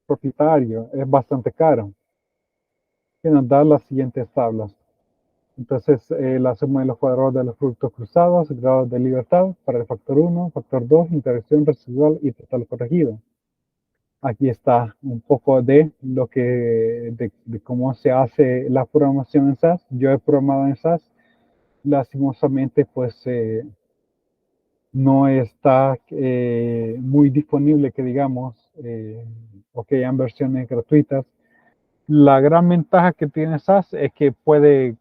propietario, es bastante caro, que nos da las siguientes tablas. Entonces, la suma de los cuadrados de los productos cruzados, grados de libertad para el factor 1, factor 2, interacción residual y total corregido. Aquí está un poco de lo que, de cómo se hace la programación en SAS. Yo he programado en SAS. Lastimosamente, pues no está muy disponible, que digamos, o que hayan versiones gratuitas. La gran ventaja que tiene SAS es que puede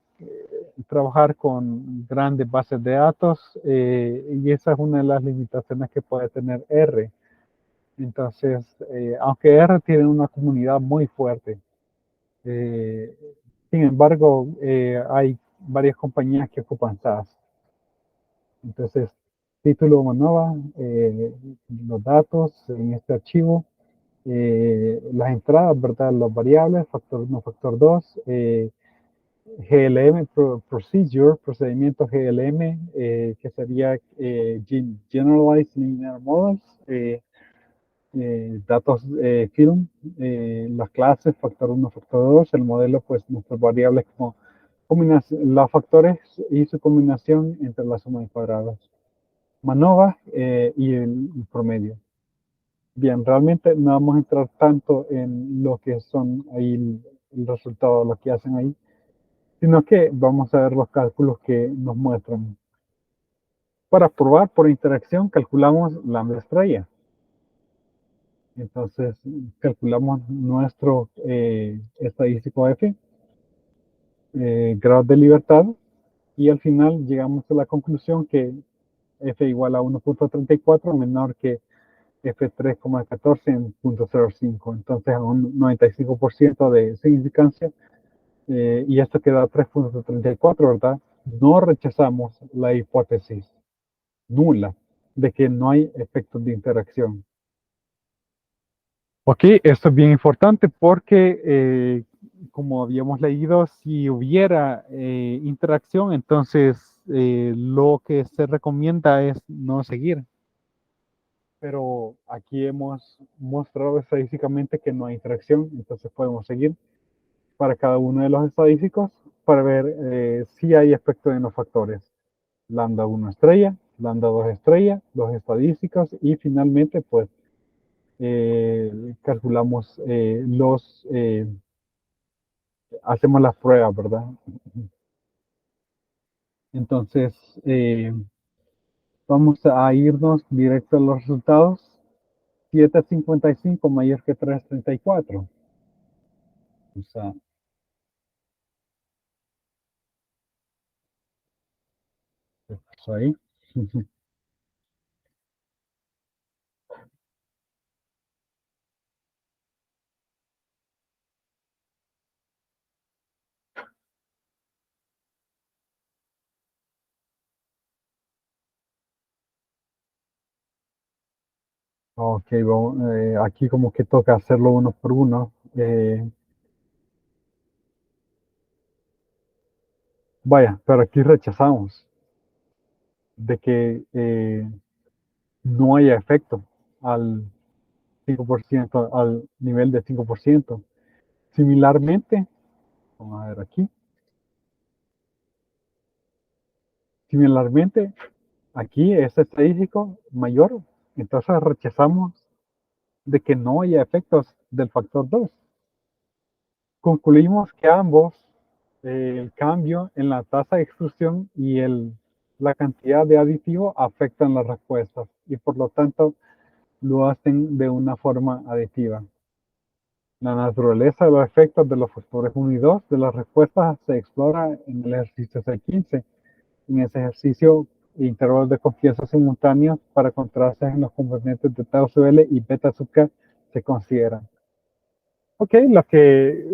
trabajar con grandes bases de datos y esa es una de las limitaciones que puede tener R. Entonces, aunque R tiene una comunidad muy fuerte, eh, sin embargo, hay varias compañías que ocupan SAS. Entonces, título Manova, los datos en este archivo, las entradas, ¿verdad? Las variables, factor 1, factor 2, GLM, procedure, procedimiento GLM, que sería Generalized Linear Models, datos film, las clases, factor 1, factor 2, el modelo, pues nuestras variables como los factores y su combinación entre la suma de cuadrados. Manova y el promedio. Bien, realmente no vamos a entrar tanto en lo que son ahí el resultado, lo que hacen ahí, sino que vamos a ver los cálculos que nos muestran. Para probar por interacción, calculamos lambda estrella. Entonces, calculamos nuestro estadístico F, grado de libertad, y al final llegamos a la conclusión que F igual a 1.34 menor que F3,14 en 0.05. Entonces, a un 95% de significancia, y esto queda 3.34, ¿verdad? No rechazamos la hipótesis nula de que no hay efectos de interacción. Ok, esto es bien importante porque como habíamos leído, si hubiera interacción, entonces lo que se recomienda es no seguir. Pero aquí hemos mostrado estadísticamente que no hay interacción, entonces podemos seguir para cada uno de los estadísticos para ver si hay efecto en los factores. Lambda 1 estrella, lambda 2 estrella, los estadísticos y finalmente pues calculamos hacemos las pruebas, ¿verdad? Entonces, vamos a irnos directo a los resultados. 7,55 mayor que 3,34. O sea, eso ahí. Ok, aquí como que toca hacerlo uno por uno. Vaya, pero aquí rechazamos de que no haya efecto al 5%, al nivel de 5%. Similarmente, vamos a ver aquí, similarmente, aquí es estadístico mayor, entonces rechazamos de que no haya efectos del factor 2. Concluimos que ambos, el cambio en la tasa de extrusión y la cantidad de aditivo afectan las respuestas y por lo tanto lo hacen de una forma aditiva. La naturaleza de los efectos de los factores 1 y 2 de las respuestas se explora en el ejercicio C15. En ese ejercicio, intervalos de confianza simultáneos para contrastes en los componentes de tau sub L y beta sub K se consideran. Ok, lo que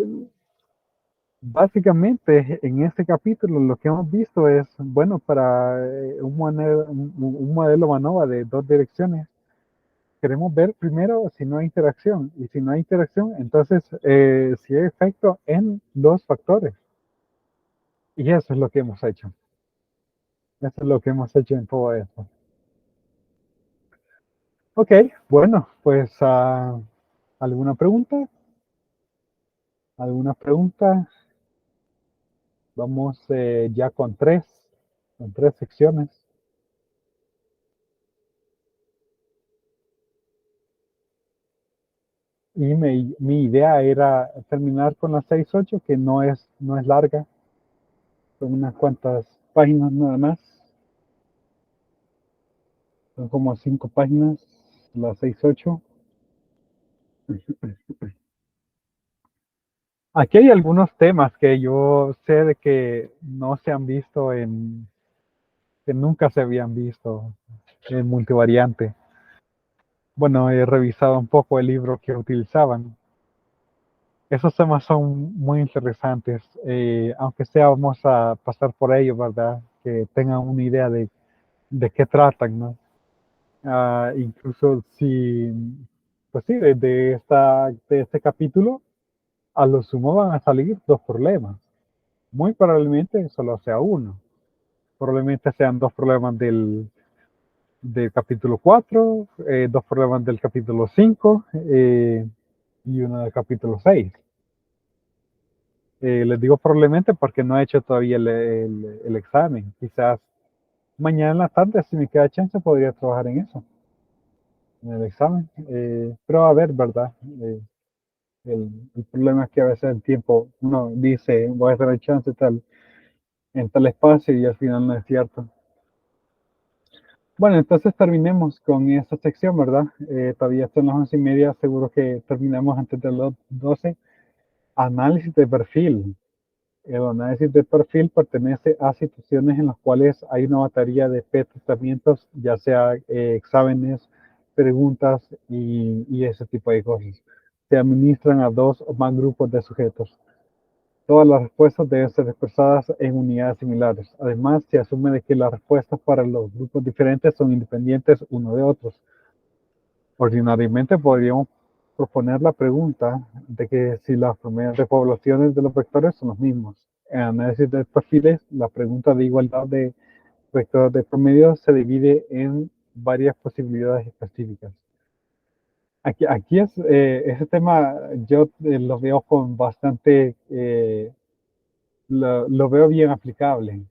básicamente en este capítulo lo que hemos visto es, bueno, para un modelo MANOVA de dos direcciones, queremos ver primero si no hay interacción. Y si no hay interacción, entonces si hay efecto en los factores. Y eso es lo que hemos hecho. Eso es lo que hemos hecho en todo esto. Ok, bueno, pues ¿alguna pregunta? ¿Alguna pregunta? Vamos ya con tres secciones. Y mi idea era terminar con la 6.8, que no es larga, son unas cuantas páginas nada más, son como 5 páginas, la 6.8. Aquí hay algunos temas que yo sé de que no se han visto que nunca se habían visto en multivariante. Bueno, he revisado un poco el libro que utilizaban. Esos temas son muy interesantes, aunque sea vamos a pasar por ellos, ¿verdad? Que tengan una idea de qué tratan, ¿no? Incluso si, pues sí, de este capítulo, a lo sumo van a salir dos problemas. Muy probablemente solo sea uno. Probablemente sean dos problemas del capítulo 4, dos problemas del capítulo 5 y uno del capítulo 6. Les digo probablemente porque no he hecho todavía el examen. Quizás mañana en la tarde, si me queda chance, podría trabajar en eso, en el examen. Pero a ver, ¿verdad? Eh, el problema es que a veces el tiempo, uno dice, voy a tener chance tal, en tal espacio y al final no es cierto. Bueno, entonces terminemos con esta sección, ¿verdad? Todavía son las 11:30, seguro que terminamos antes de las 12. Análisis de perfil. El análisis de perfil pertenece a situaciones en las cuales hay una batería de tratamientos, ya sea exámenes, preguntas y ese tipo de cosas. Se administran a dos o más grupos de sujetos. Todas las respuestas deben ser expresadas en unidades similares. Además, se asume de que las respuestas para los grupos diferentes son independientes uno de otros. Ordinariamente podríamos proponer la pregunta de que si los promedios de poblaciones de los vectores son los mismos. En análisis de perfiles, la pregunta de igualdad de vectores de promedio se divide en varias posibilidades específicas. Aquí ese tema yo lo veo con bastante, lo veo bien aplicable.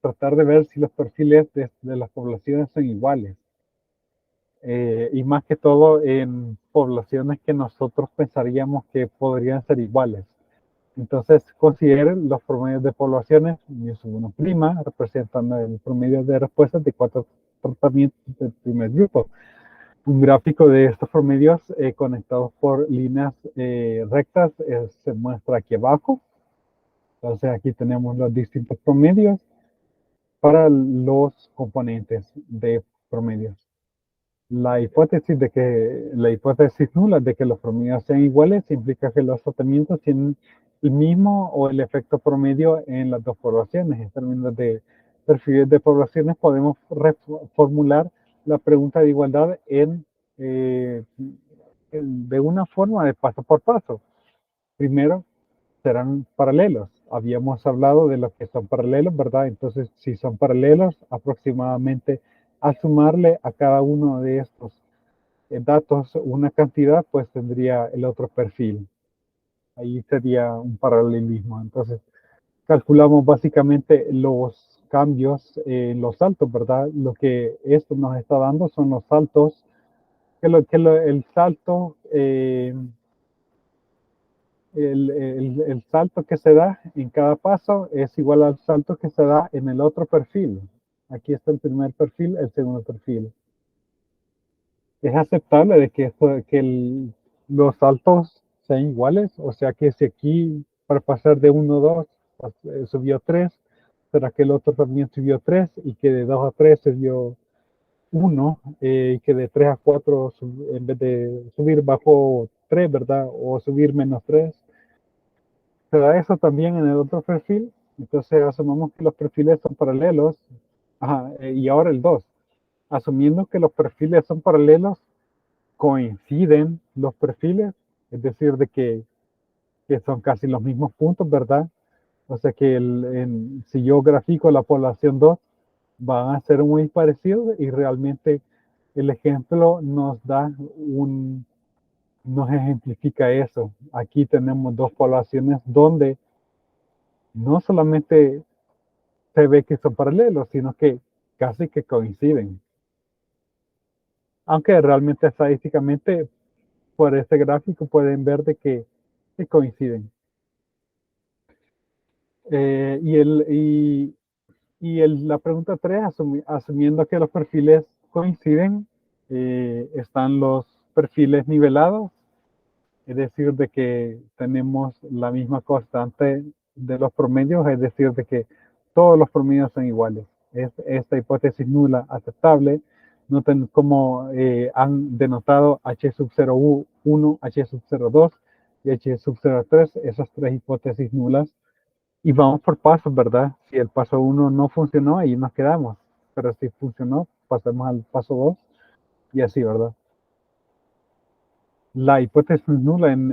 Tratar de ver si los perfiles de las poblaciones son iguales. Y más que todo en poblaciones que nosotros pensaríamos que podrían ser iguales. Entonces, consideren los promedios de poblaciones, μ1', representando el promedio de respuestas de 4 tratamientos del primer grupo. Un gráfico de estos promedios conectados por líneas rectas se muestra aquí abajo. Entonces, aquí tenemos los distintos promedios para los componentes de promedios. La hipótesis nula de que los promedios sean iguales implica que los tratamientos tienen el mismo o el efecto promedio en las dos poblaciones. En términos de perfiles de poblaciones podemos reformular la pregunta de igualdad de una forma de paso por paso. Primero, serán paralelos. Habíamos hablado de los que son paralelos, ¿verdad? Entonces, si son paralelos, aproximadamente al sumarle a cada uno de estos datos una cantidad, pues tendría el otro perfil. Ahí sería un paralelismo. Entonces, calculamos básicamente los cambios en los saltos, ¿verdad? Lo que esto nos está dando son los saltos, el salto el salto que se da en cada paso es igual al salto que se da en el otro perfil. Aquí está el primer perfil, el segundo perfil. Es aceptable de que los saltos sean iguales, o sea que si aquí para pasar de 1 a 2 subió 3, será que el otro también subió 3 y que de 2 a 3 subió 1 y que de 3 a 4 en vez de subir bajó 3, ¿verdad? O subir menos 3. Se da eso también en el otro perfil, entonces asumamos que los perfiles son paralelos. Ajá, y ahora el 2. Asumiendo que los perfiles son paralelos, coinciden los perfiles, es decir, de que son casi los mismos puntos, ¿verdad? O sea que si yo grafico la población 2, van a ser muy parecidos y realmente el ejemplo nos ejemplifica eso. Aquí tenemos dos poblaciones donde no solamente se ve que son paralelos, sino que casi que coinciden. Aunque realmente estadísticamente por este gráfico pueden ver de que coinciden. La pregunta 3, asumiendo que los perfiles coinciden, están los perfiles nivelados, es decir, de que tenemos la misma constante de los promedios, es decir, de que todos los promedios son iguales. Es esta hipótesis nula aceptable. Noten cómo han denotado H sub 0,1, H sub 0,2 y H sub 0,3, esas tres hipótesis nulas. Y vamos por pasos, ¿verdad? Si el paso 1 no funcionó, ahí nos quedamos. Pero si funcionó, pasamos al paso 2 y así, ¿verdad? La hipótesis nula en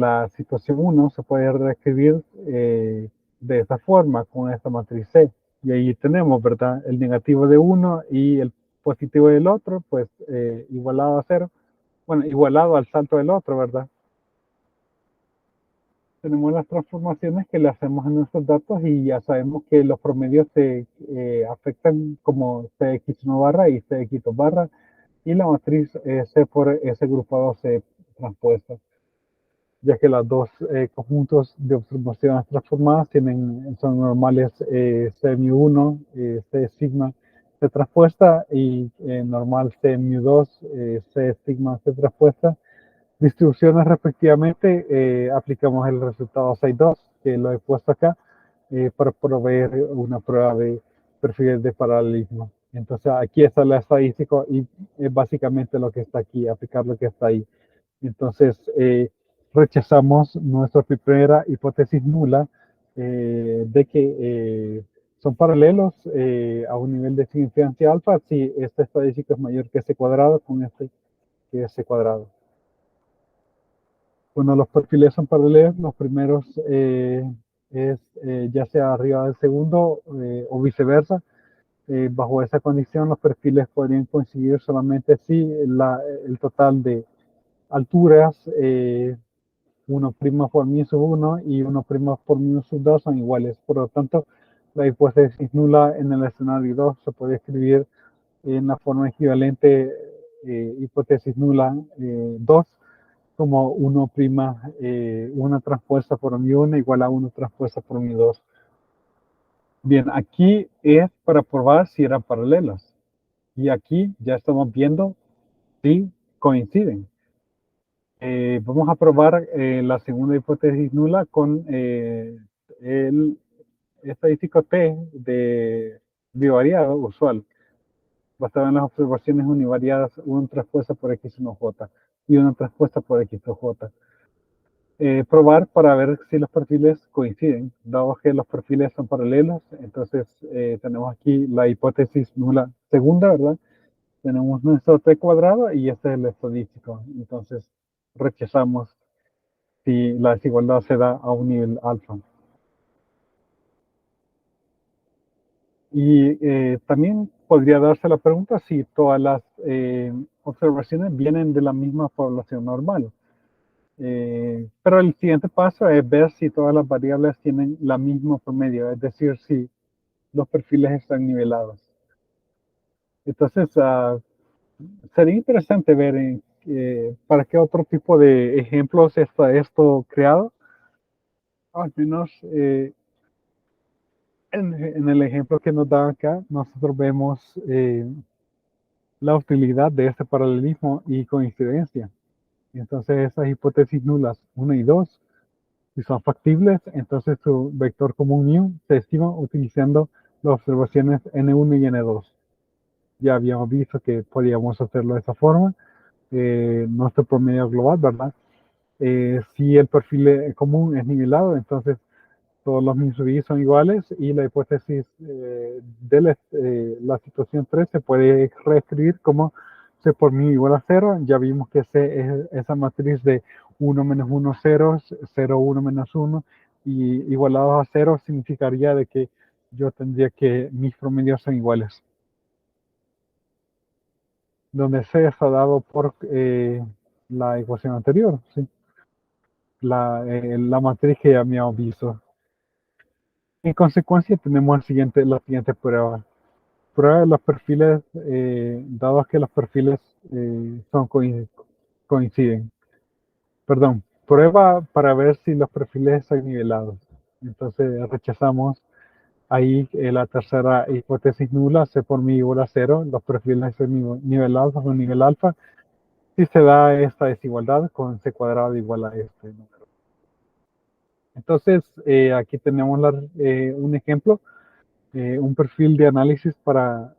la situación 1 se puede reescribir de esta forma, con esta matriz C. Y ahí tenemos, ¿verdad? El negativo de uno y el positivo del otro, pues igualado a 0. Bueno, igualado al salto del otro, ¿verdad? Tenemos las transformaciones que le hacemos a nuestros datos y ya sabemos que los promedios se afectan como Cx1 barra y Cx2 barra y la matriz C por S grupado C transpuesta, ya que los dos conjuntos de observaciones transformadas son normales C mu1, C sigma C transpuesta y normal C mu2, C sigma C transpuesta. Distribuciones respectivamente, aplicamos el resultado 6.2, que lo he puesto acá, para proveer una prueba de perfiles de paralelismo. Entonces aquí está la estadística y es básicamente lo que está aquí, aplicar lo que está ahí. Entonces rechazamos nuestra primera hipótesis nula de que son paralelos a un nivel de significancia alfa si esta estadística es mayor que c cuadrado con este que es c cuadrado. Cuando los perfiles son paralelos, los primeros es ya sea arriba del segundo o viceversa. Bajo esa condición, los perfiles podrían coincidir solamente si el total de alturas 1' por μ sub 1 y 1' por μ sub 2 son iguales. Por lo tanto, la hipótesis nula en el escenario 2 se puede escribir en la forma equivalente hipótesis nula 2 como 1', 1 transpuesta por μ1 igual a 1 transpuesta por μ2. Bien, aquí es para probar si eran paralelas. Y aquí ya estamos viendo si coinciden. Vamos a probar la segunda hipótesis nula con el estadístico T de bivariado usual, basado en las observaciones univariadas 1 transpuesta por X1J y 1 transpuesta por X2J. Probar para ver si los perfiles coinciden, dado que los perfiles son paralelos. Entonces tenemos aquí la hipótesis nula segunda, ¿verdad? Tenemos nuestro t cuadrado y este es el estadístico. Entonces rechazamos si la desigualdad se da a un nivel alfa. Y también podría darse la pregunta si todas las observaciones vienen de la misma población normal. Pero el siguiente paso es ver si todas las variables tienen la misma promedio, es decir, si los perfiles están nivelados. Entonces, sería interesante ver para qué otro tipo de ejemplos está esto creado. Al menos en el ejemplo que nos da acá, nosotros vemos la utilidad de este paralelismo y coincidencia. Entonces, esas hipótesis nulas 1 y 2, si son factibles, entonces su vector común μ se estima utilizando las observaciones n1 y n2. Ya habíamos visto que podíamos hacerlo de esa forma. Nuestro promedio global, ¿verdad? Si el perfil común es nivelado, entonces todos los μ sub i son iguales y la hipótesis de la situación 3 se puede reescribir como c por μ igual a 0. Ya vimos que c es esa matriz de 1 menos 1, 0, 0, 1 menos 1 y igualados a 0 significaría de que yo tendría que mis promedios son iguales. Donde c está dado por la ecuación anterior, ¿sí? La matriz que ya habíamos visto. En consecuencia, tenemos la siguiente prueba. Prueba de los perfiles, dado que los perfiles coinciden. Perdón, prueba para ver si los perfiles están nivelados. Entonces rechazamos ahí la tercera hipótesis nula, c por μ igual a 0, los perfiles están nivelados a un nivel alfa, si se da esta desigualdad con c cuadrado igual a este número. Entonces, aquí tenemos un ejemplo, un perfil de análisis para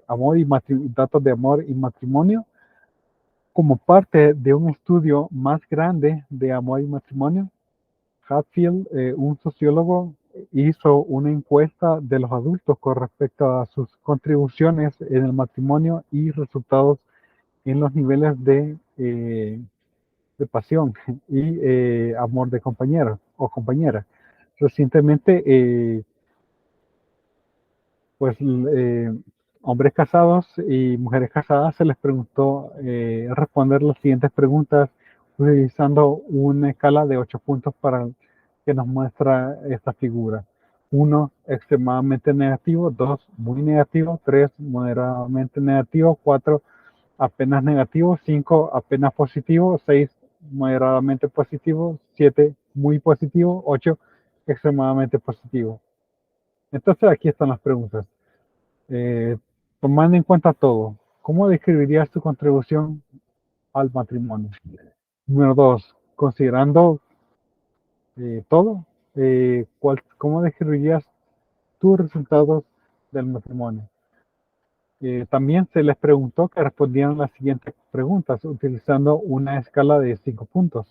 amor y datos de amor y matrimonio, como parte de un estudio más grande de amor y matrimonio. Hatfield, un sociólogo, hizo una encuesta de los adultos con respecto a sus contribuciones en el matrimonio y resultados en los niveles de pasión y amor de compañero o compañera. Recientemente, pues hombres casados y mujeres casadas se les preguntó responder las siguientes preguntas utilizando una escala de 8 puntos para que nos muestra esta figura. 1, extremadamente negativo. 2, muy negativo. 3, moderadamente negativo. 4, apenas negativo. 5, apenas positivo. 6, moderadamente positivo. 7, muy positivo. 8, extremadamente positivo. Entonces aquí están las preguntas. Tomando en cuenta todo, ¿cómo describirías tu contribución al matrimonio? Número 2, considerando todo, ¿cómo describirías tus resultados del matrimonio? También se les preguntó que respondieran las siguientes preguntas utilizando una escala de 5 puntos.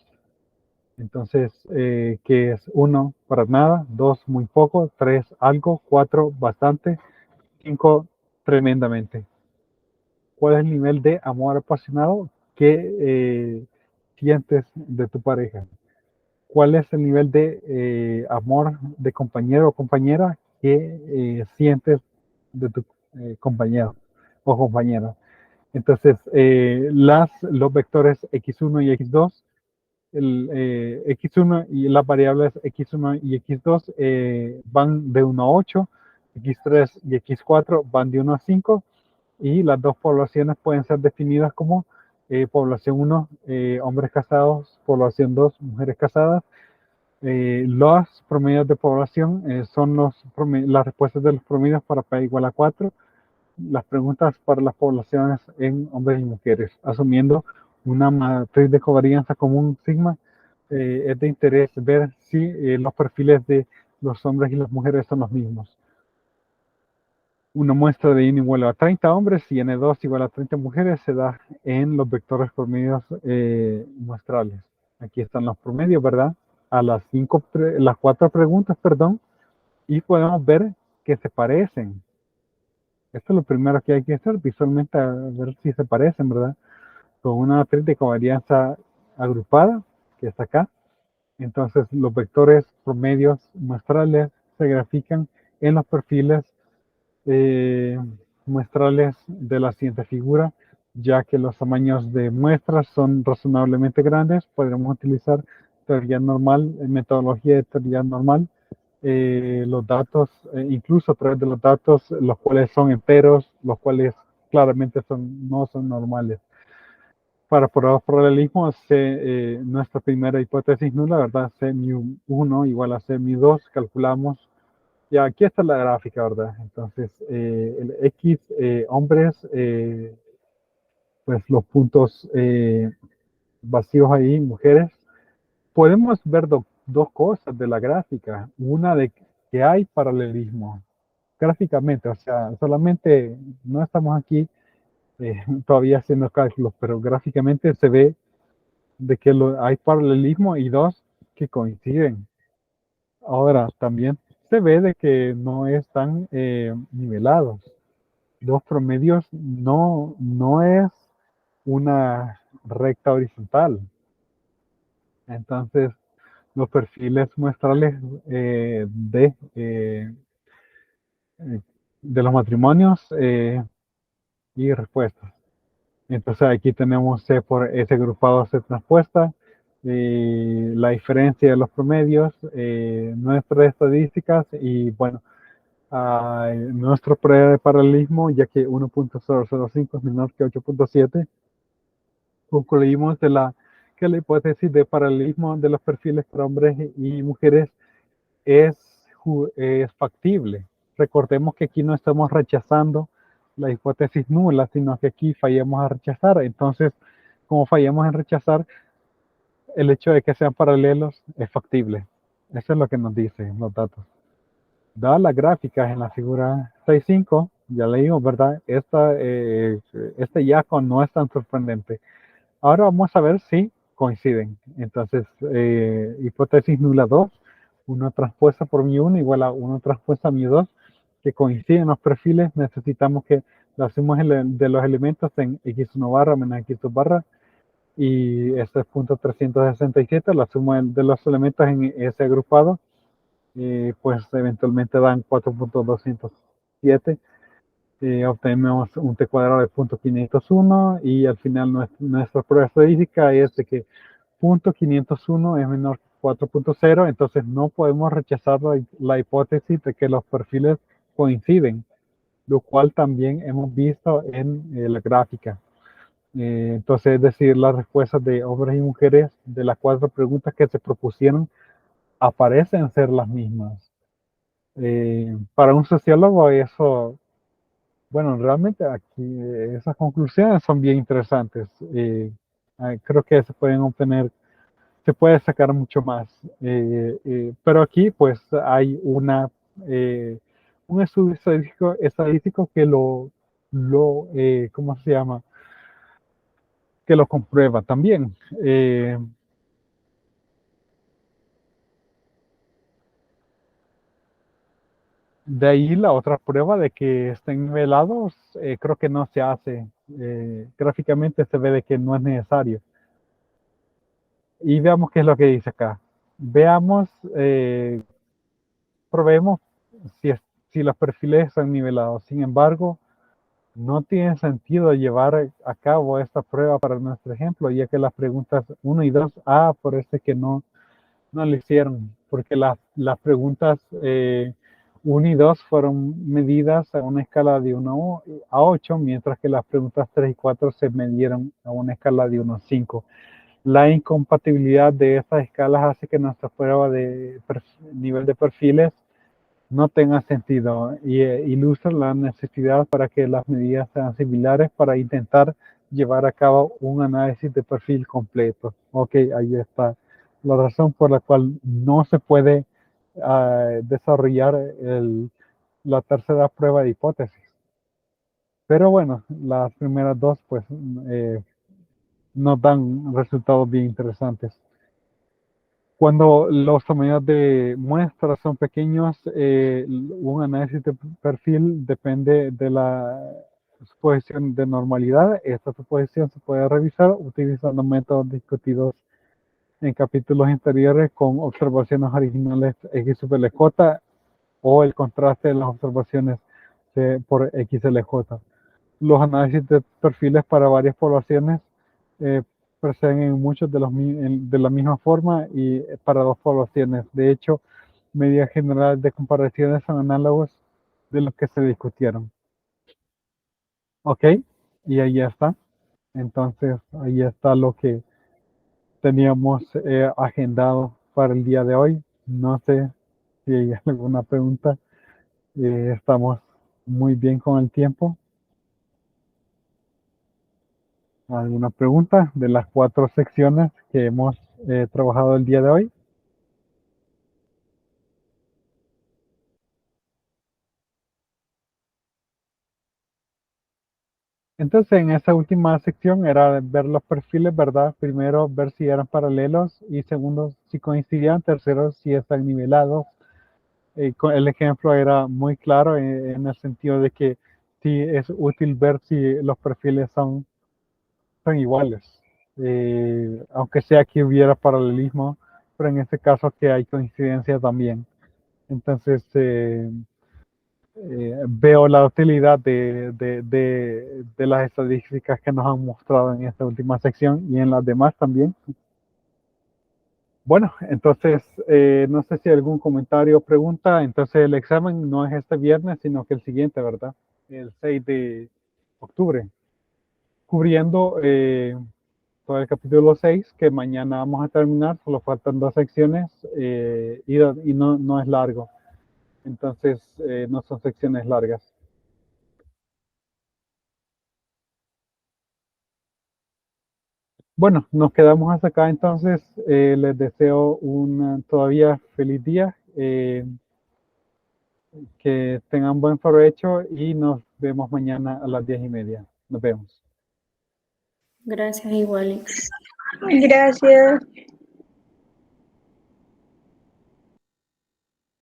Entonces, que es uno, para nada, dos, muy poco, tres, algo, cuatro, bastante, cinco, tremendamente. ¿Cuál es el nivel de amor apasionado que sientes de tu pareja? ¿Cuál es el nivel de amor de compañero o compañera que sientes de tu compañero o compañera? Entonces, los vectores x1 y x2, x1 y las variables x1 y x2 van de 1 a 8, x3 y x4 van de 1 a 5, y las dos poblaciones pueden ser definidas como población 1, hombres casados, población 2, mujeres casadas. Los promedios de población son las respuestas de los promedios para P igual a 4, las preguntas para las poblaciones en hombres y mujeres, asumiendo una matriz de covarianza común sigma. Es de interés ver si los perfiles de los hombres y las mujeres son los mismos. Una muestra de n igual a 30 hombres y n2 igual a 30 mujeres se da en los vectores promedios muestrales. Aquí están los promedios, ¿verdad? A las cuatro preguntas, perdón, y podemos ver que se parecen. Esto es lo primero que hay que hacer visualmente, a ver si se parecen, ¿verdad? Con una matriz de covarianza agrupada, que está acá. Entonces, los vectores promedios muestrales se grafican en los perfiles eh, muestrales de la siguiente figura, ya que los tamaños de muestras son razonablemente grandes. Podremos utilizar teoría normal, metodología de teoría normal, los datos, incluso a través de los datos, los cuales son enteros, los cuales claramente no son normales. Para probar paralelismo, nuestra primera hipótesis nula, ¿verdad? C mu1 igual a C mu2, calculamos. Ya, aquí está la gráfica, ¿verdad? Entonces, el X, hombres, pues los puntos vacíos ahí, mujeres. Podemos ver dos cosas de la gráfica. Una de que hay paralelismo gráficamente, o sea, solamente no estamos aquí todavía haciendo cálculos, pero gráficamente se ve de que hay paralelismo y dos que coinciden. Ahora, también se ve de que no están nivelados. Los promedios no es una recta horizontal. Entonces, los perfiles muestrales de los matrimonios y respuestas. Entonces, aquí tenemos C por S agrupado C transpuesta, la diferencia de los promedios, nuestras estadísticas y, bueno, nuestra prueba de paralelismo, ya que 1.005 es menor que 8.7, concluimos que la hipótesis de paralelismo de los perfiles para hombres y mujeres es, es factible. Recordemos que aquí no estamos rechazando la hipótesis nula, sino que aquí fallamos a rechazar. Entonces, como fallamos en rechazar, el hecho de que sean paralelos es factible. Eso es lo que nos dicen los datos. Dadas las gráficas en la figura 6.5, ya leímos, ¿verdad? Este hallazgo no es tan sorprendente. Ahora vamos a ver si coinciden. Entonces, hipótesis nula 2, 1 transpuesta por mu1 igual a 1 transpuesta mu2, que coinciden los perfiles. Necesitamos que la suma de los elementos en x1 barra menos x2 barra, y este es punto 367, la suma de los elementos en ese agrupado, pues eventualmente dan 4.207. Obtenemos un t cuadrado de 0.501 y al final nuestra prueba estadística es de que 0.501 es menor que 4.0, entonces no podemos rechazar la hipótesis de que los perfiles coinciden, lo cual también hemos visto en la gráfica. Entonces, es decir, las respuestas de hombres y mujeres de las cuatro preguntas que se propusieron aparecen ser las mismas. Para un sociólogo eso, bueno, realmente aquí esas conclusiones son bien interesantes. Creo que se pueden obtener, se puede sacar mucho más. Pero aquí pues hay un estudio estadístico que ¿cómo se llama? Que lo comprueba también. De ahí la otra prueba de que estén nivelados, creo que no se hace. Gráficamente se ve de que no es necesario. Y veamos qué es lo que dice acá. Veamos, probemos si, si los perfiles están nivelados. Sin embargo, no tiene sentido llevar a cabo esta prueba para nuestro ejemplo, ya que las preguntas 1 y 2, por eso es que no lo hicieron, porque las preguntas 1 y 2 fueron medidas a una escala de 1 a 8, mientras que las preguntas 3 y 4 se midieron a una escala de 1 a 5. La incompatibilidad de estas escalas hace que nuestra prueba de nivel de perfiles no tenga sentido y ilustra la necesidad para que las medidas sean similares para intentar llevar a cabo un análisis de perfil completo. Ok, ahí está la razón por la cual no se puede desarrollar la tercera prueba de hipótesis. Pero bueno, las primeras dos pues nos dan resultados bien interesantes. Cuando los tamaños de muestras son pequeños, un análisis de perfil depende de la suposición de normalidad. Esta suposición se puede revisar utilizando métodos discutidos en capítulos anteriores con observaciones originales X sub LJ o el contraste de las observaciones por XLJ. Los análisis de perfiles para varias poblaciones eh, proceden en muchos de la misma forma y para dos poblaciones. De hecho, medidas generales de comparaciones son análogos de los que se discutieron. Ok, y ahí está. Entonces, ahí está lo que teníamos agendado para el día de hoy. No sé si hay alguna pregunta. Estamos muy bien con el tiempo. ¿Alguna pregunta de las 4 secciones que hemos trabajado el día de hoy? Entonces, en esa última sección era ver los perfiles, ¿verdad? Primero, ver si eran paralelos y segundo, si coincidían. Tercero, si están nivelados. El ejemplo era muy claro en el sentido de que sí es útil ver si los perfiles son iguales. Aunque sea que hubiera paralelismo, pero en este caso que hay coincidencia también. Entonces, veo la utilidad de las estadísticas que nos han mostrado en esta última sección y en las demás también. Bueno, entonces, no sé si hay algún comentario o pregunta. Entonces, el examen no es este viernes, sino que el siguiente, ¿verdad? El 6 de octubre, cubriendo todo el capítulo 6, que mañana vamos a terminar. Solo faltan 2 secciones y no es largo. Entonces, no son secciones largas. Bueno, nos quedamos hasta acá entonces. Les deseo un todavía feliz día, que tengan buen provecho y nos vemos mañana a las 10:30. Nos vemos. Gracias, igual. Gracias.